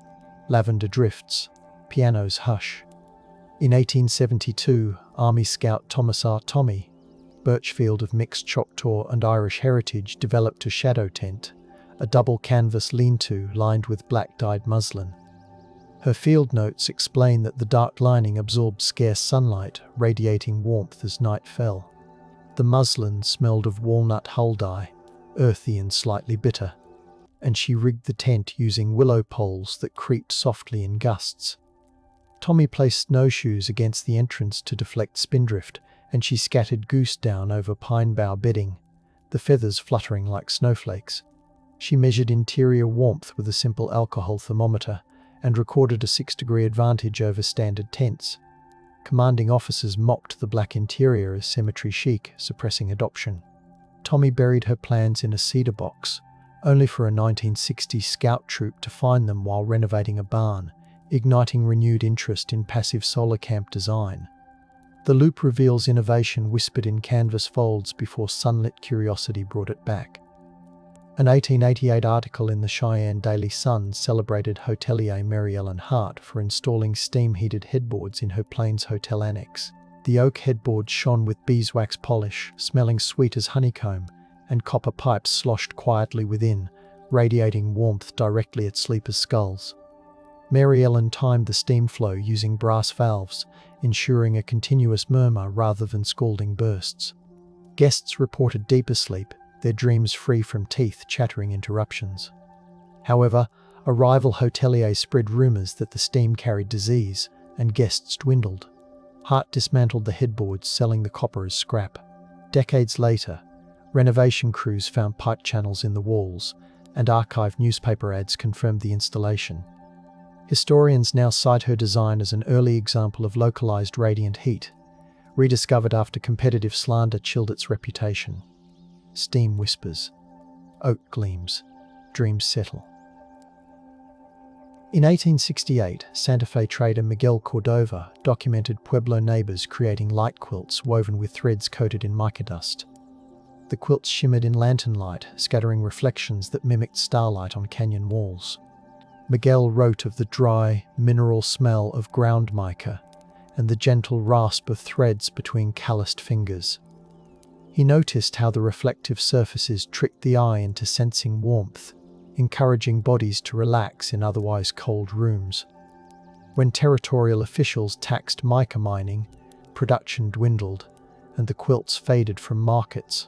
lavender drifts, pianos hush. In 1872, Army Scout Thomas R. Tommy, Birchfield of mixed Choctaw and Irish heritage, developed a shadow tent, a double canvas lean-to lined with black-dyed muslin. Her field notes explain that the dark lining absorbed scarce sunlight, radiating warmth as night fell. The muslin smelled of walnut hull dye, earthy and slightly bitter, and she rigged the tent using willow poles that creaked softly in gusts. Tommy placed snowshoes against the entrance to deflect spindrift, and she scattered goose down over pine bough bedding, the feathers fluttering like snowflakes. She measured interior warmth with a simple alcohol thermometer, and recorded a 6-degree advantage over standard tents. Commanding officers mocked the black interior as symmetry chic, suppressing adoption. Tommy buried her plans in a cedar box, only for a 1960s scout troop to find them while renovating a barn, igniting renewed interest in passive solar camp design. The loop reveals innovation whispered in canvas folds before sunlit curiosity brought it back. An 1888 article in the Cheyenne Daily Sun celebrated hotelier Mary Ellen Hart for installing steam-heated headboards in her Plains Hotel annex. The oak headboard shone with beeswax polish, smelling sweet as honeycomb, and copper pipes sloshed quietly within, radiating warmth directly at sleepers' skulls. Mary Ellen timed the steam flow using brass valves, ensuring a continuous murmur rather than scalding bursts. Guests reported deeper sleep, their dreams free from teeth chattering interruptions. However, a rival hotelier spread rumors that the steam carried disease, and guests dwindled. Hart dismantled the headboards, selling the copper as scrap. Decades later, renovation crews found pipe channels in the walls, and archived newspaper ads confirmed the installation. Historians now cite her design as an early example of localized radiant heat, rediscovered after competitive slander chilled its reputation. Steam whispers, oak gleams, dreams settle. In 1868, Santa Fe trader Miguel Cordova documented Pueblo neighbors creating light quilts woven with threads coated in mica dust. The quilts shimmered in lantern light, scattering reflections that mimicked starlight on canyon walls. Miguel wrote of the dry, mineral smell of ground mica and the gentle rasp of threads between calloused fingers. He noticed how the reflective surfaces tricked the eye into sensing warmth, encouraging bodies to relax in otherwise cold rooms. When territorial officials taxed mica mining, production dwindled, and the quilts faded from markets.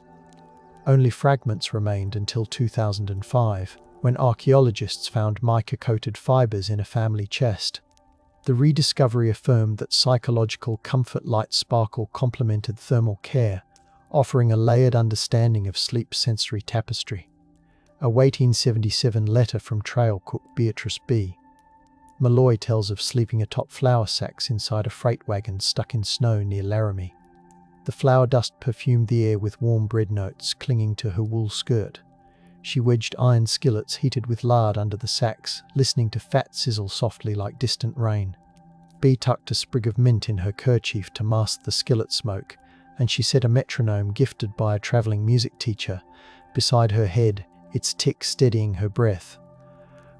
Only fragments remained until 2005, when archaeologists found mica-coated fibers in a family chest. The rediscovery affirmed that psychological comfort light sparkle complemented thermal care, offering a layered understanding of sleep sensory tapestry. A 1877 letter from trail cook Beatrice B. Malloy tells of sleeping atop flour sacks inside a freight wagon stuck in snow near Laramie. The flour dust perfumed the air with warm bread notes clinging to her wool skirt. She wedged iron skillets heated with lard under the sacks, listening to fat sizzle softly like distant rain. B tucked a sprig of mint in her kerchief to mask the skillet smoke, and she set a metronome gifted by a traveling music teacher beside her head, its tick steadying her breath.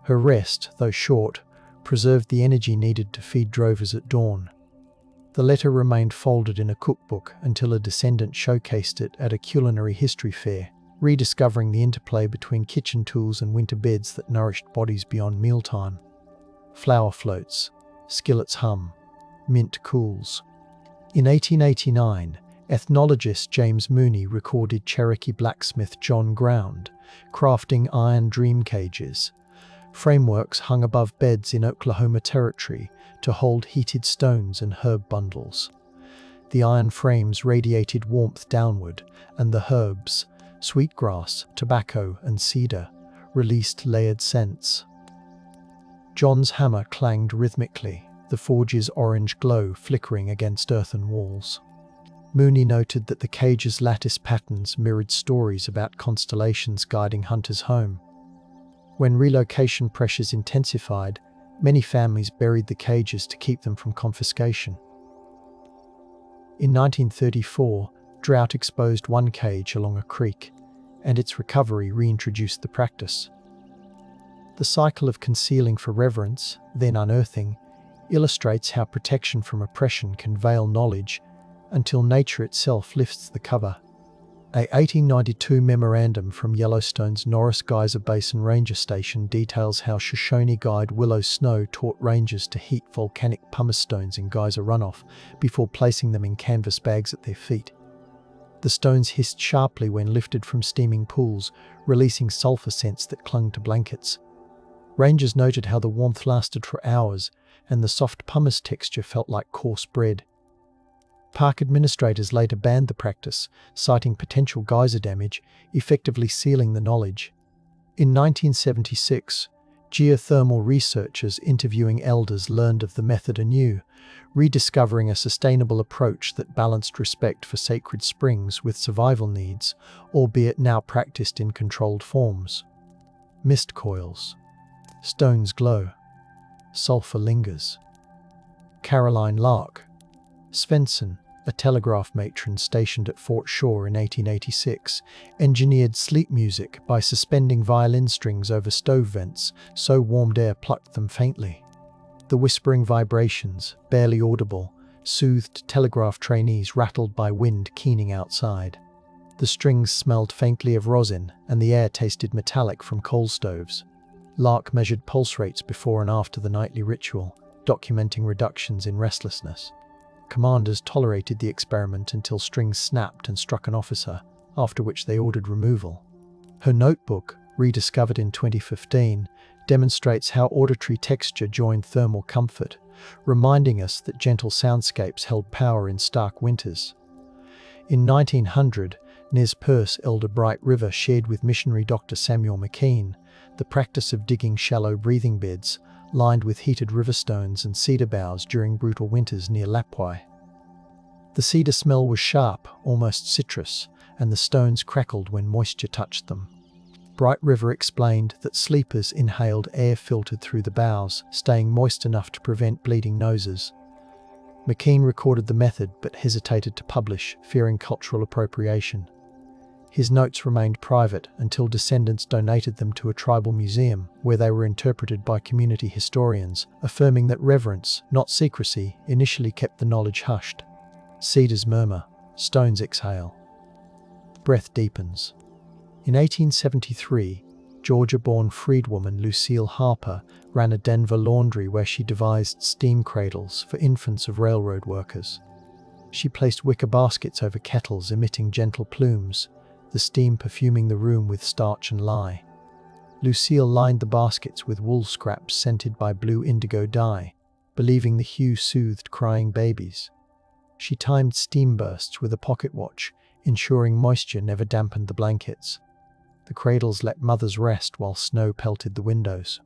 Her rest, though short, preserved the energy needed to feed drovers at dawn. The letter remained folded in a cookbook until a descendant showcased it at a culinary history fair, rediscovering the interplay between kitchen tools and winter beds that nourished bodies beyond mealtime. Flour floats, skillets hum, mint cools. In 1889, ethnologist James Mooney recorded Cherokee blacksmith John Ground crafting iron dream cages. Frameworks hung above beds in Oklahoma Territory to hold heated stones and herb bundles. The iron frames radiated warmth downward, and the herbs, sweetgrass, tobacco, and cedar, released layered scents. John's hammer clanged rhythmically, the forge's orange glow flickering against earthen walls. Mooney noted that the cage's lattice patterns mirrored stories about constellations guiding hunters home. When relocation pressures intensified, many families buried the cages to keep them from confiscation. In 1934, drought exposed one cage along a creek, and its recovery reintroduced the practice. The cycle of concealing for reverence, then unearthing, illustrates how protection from oppression can veil knowledge until nature itself lifts the cover. A 1892 memorandum from Yellowstone's Norris Geyser Basin Ranger Station details how Shoshone guide Willow Snow taught rangers to heat volcanic pumice stones in geyser runoff before placing them in canvas bags at their feet. The stones hissed sharply when lifted from steaming pools, releasing sulfur scents that clung to blankets. Rangers noted how the warmth lasted for hours, and the soft pumice texture felt like coarse bread. Park administrators later banned the practice, citing potential geyser damage, effectively sealing the knowledge. In 1976, geothermal researchers interviewing elders learned of the method anew, rediscovering a sustainable approach that balanced respect for sacred springs with survival needs, albeit now practiced in controlled forms. Mist coils. Stones glow. Sulfur lingers. Caroline Lark. Svensson, a telegraph matron stationed at Fort Shaw in 1886, engineered sleep music by suspending violin strings over stove vents so warmed air plucked them faintly. The whispering vibrations, barely audible, soothed telegraph trainees rattled by wind keening outside. The strings smelled faintly of rosin, and the air tasted metallic from coal stoves. Lark measured pulse rates before and after the nightly ritual, documenting reductions in restlessness. Commanders tolerated the experiment until strings snapped and struck an officer, after which they ordered removal. Her notebook, rediscovered in 2015, demonstrates how auditory texture joined thermal comfort, reminding us that gentle soundscapes held power in stark winters. In 1900, Nez Perce Elder Bright River shared with missionary Dr. Samuel McKean the practice of digging shallow breathing beds, lined with heated river stones and cedar boughs during brutal winters near Lapwai. The cedar smell was sharp, almost citrus, and the stones crackled when moisture touched them. Bright River explained that sleepers inhaled air filtered through the bowels, staying moist enough to prevent bleeding noses. McKean recorded the method but hesitated to publish, fearing cultural appropriation. His notes remained private until descendants donated them to a tribal museum, where they were interpreted by community historians, affirming that reverence, not secrecy, initially kept the knowledge hushed. Cedars murmur, stones exhale. Breath deepens. In 1873, Georgia-born freedwoman Lucille Harper ran a Denver laundry where she devised steam cradles for infants of railroad workers. She placed wicker baskets over kettles emitting gentle plumes, the steam perfuming the room with starch and lye. Lucille lined the baskets with wool scraps scented by blue indigo dye, believing the hue soothed crying babies. She timed steam bursts with a pocket watch, ensuring moisture never dampened the blankets. The cradles let mothers rest while snow pelted the windows.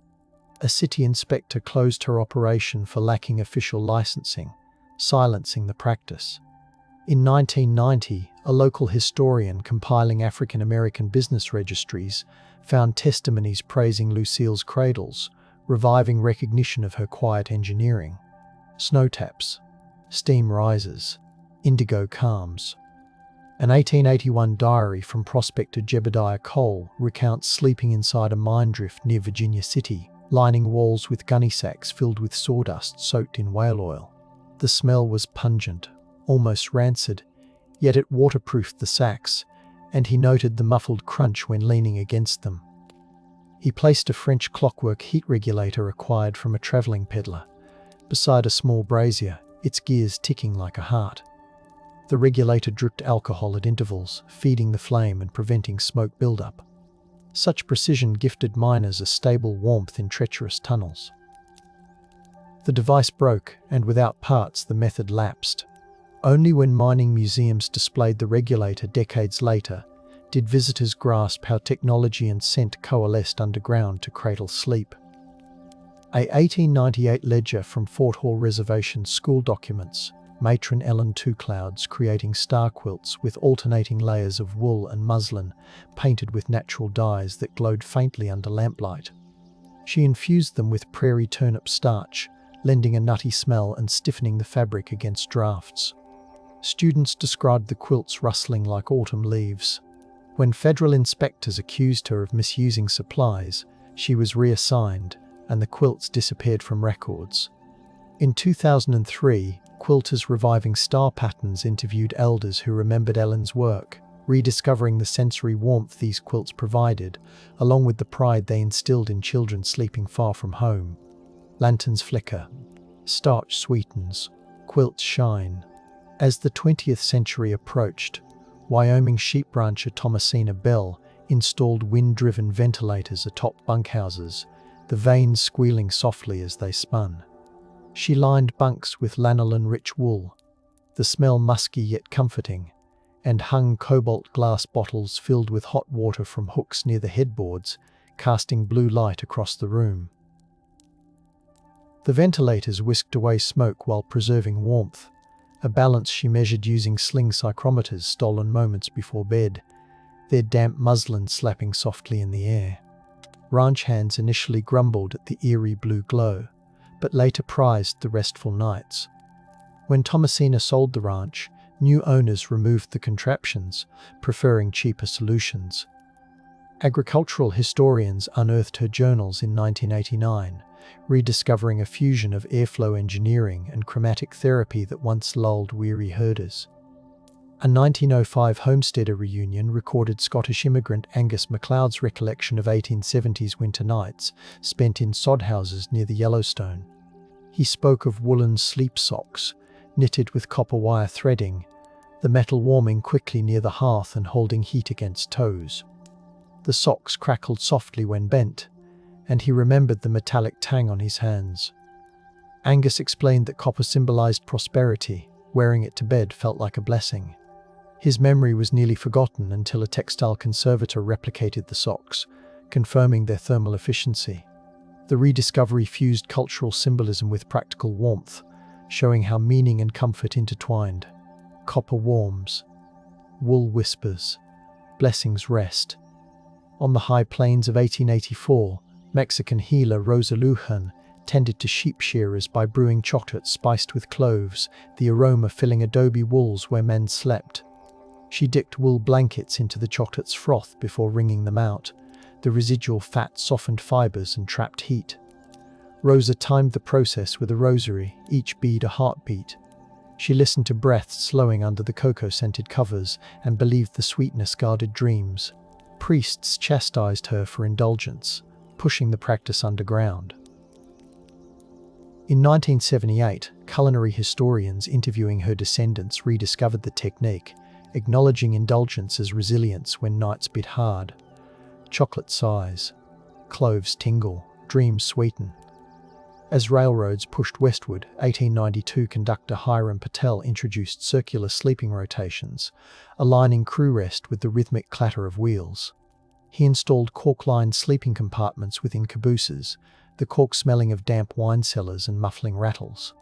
A city inspector closed her operation for lacking official licensing, silencing the practice. In 1990, a local historian compiling African American business registries found testimonies praising Lucille's cradles, reviving recognition of her quiet engineering. Snow taps, steam rises, indigo calms. An 1881 diary from prospector Jebediah Cole recounts sleeping inside a mine drift near Virginia City, lining walls with gunny sacks filled with sawdust soaked in whale oil. The smell was pungent, almost rancid, yet it waterproofed the sacks, and he noted the muffled crunch when leaning against them. He placed a French clockwork heat regulator acquired from a travelling peddler beside a small brazier, its gears ticking like a heart. The regulator dripped alcohol at intervals, feeding the flame and preventing smoke buildup. Such precision gifted miners a stable warmth in treacherous tunnels. The device broke, and without parts the method lapsed. Only when mining museums displayed the regulator decades later did visitors grasp how technology and scent coalesced underground to cradle sleep. A 1898 ledger from Fort Hall Reservation school documents matron Ellen Two Clouds creating star quilts with alternating layers of wool and muslin painted with natural dyes that glowed faintly under lamplight. She infused them with prairie turnip starch, lending a nutty smell and stiffening the fabric against drafts. Students described the quilts rustling like autumn leaves. When federal inspectors accused her of misusing supplies, she was reassigned, and the quilts disappeared from records. In 2003, quilters reviving star patterns interviewed elders who remembered Ellen's work, rediscovering the sensory warmth these quilts provided, along with the pride they instilled in children sleeping far from home. Lanterns flicker, starch sweetens, quilts shine. As the 20th century approached, Wyoming sheep rancher Thomasina Bell installed wind-driven ventilators atop bunkhouses, the vanes squealing softly as they spun. She lined bunks with lanolin-rich wool, the smell musky yet comforting, and hung cobalt glass bottles filled with hot water from hooks near the headboards, casting blue light across the room. The ventilators whisked away smoke while preserving warmth, a balance she measured using sling psychrometers stolen moments before bed, their damp muslin slapping softly in the air. Ranch hands initially grumbled at the eerie blue glow, but later prized the restful nights. When Thomasina sold the ranch, new owners removed the contraptions, preferring cheaper solutions. Agricultural historians unearthed her journals in 1989, rediscovering a fusion of airflow engineering and chromatic therapy that once lulled weary herders. A 1905 homesteader reunion recorded Scottish immigrant Angus MacLeod's recollection of 1870s winter nights spent in sod houses near the Yellowstone. He spoke of woolen sleep socks, knitted with copper wire threading, the metal warming quickly near the hearth and holding heat against toes. The socks crackled softly when bent, and he remembered the metallic tang on his hands. Angus explained that copper symbolized prosperity. Wearing it to bed felt like a blessing. His memory was nearly forgotten until a textile conservator replicated the socks, confirming their thermal efficiency. The rediscovery fused cultural symbolism with practical warmth, showing how meaning and comfort intertwined. Copper warms, wool whispers, blessings rest. On the high plains of 1884, Mexican healer Rosa Lujan tended to sheep shearers by brewing chocolate spiced with cloves, the aroma filling adobe walls where men slept. She dipped wool blankets into the chocolate's froth before wringing them out. The residual fat softened fibers and trapped heat. Rosa timed the process with a rosary, each bead a heartbeat. She listened to breaths slowing under the cocoa-scented covers and believed the sweetness guarded dreams. Priests chastised her for indulgence, pushing the practice underground. In 1978, culinary historians interviewing her descendants rediscovered the technique, acknowledging indulgence as resilience when nights bit hard. Chocolate sighs, cloves tingle, dreams sweeten. As railroads pushed westward, 1892 conductor Hiram Patel introduced circular sleeping rotations, aligning crew rest with the rhythmic clatter of wheels. He installed cork-lined sleeping compartments within cabooses, the cork smelling of damp wine cellars and muffling rattles.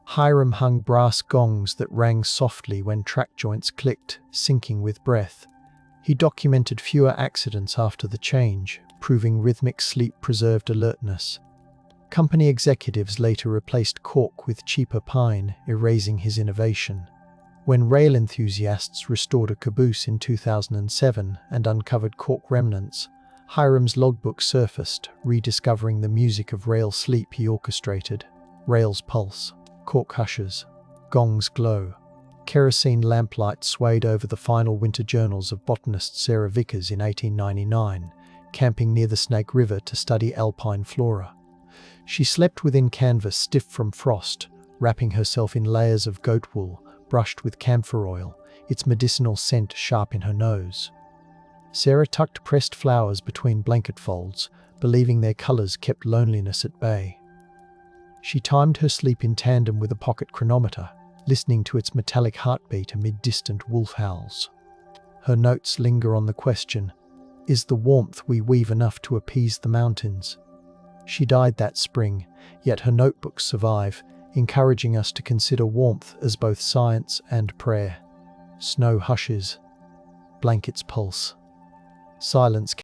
Hiram hung brass gongs that rang softly when track joints clicked, syncing with breath. He documented fewer accidents after the change, proving rhythmic sleep preserved alertness. Company executives later replaced cork with cheaper pine, erasing his innovation. When rail enthusiasts restored a caboose in 2007 and uncovered cork remnants, Hiram's logbook surfaced, rediscovering the music of rail sleep he orchestrated. Rails pulse, cork hushes, gongs glow. Kerosene lamplight swayed over the final winter journals of botanist Sarah Vickers in 1899, camping near the Snake River to study alpine flora. She slept within canvas stiff from frost, wrapping herself in layers of goat wool, brushed with camphor oil, its medicinal scent sharp in her nose. Sarah tucked pressed flowers between blanket folds, believing their colours kept loneliness at bay. She timed her sleep in tandem with a pocket chronometer, listening to its metallic heartbeat amid distant wolf howls. Her notes linger on the question, is the warmth we weave enough to appease the mountains? She died that spring, yet her notebooks survive, encouraging us to consider warmth as both science and prayer. Snow hushes, blankets pulse, silence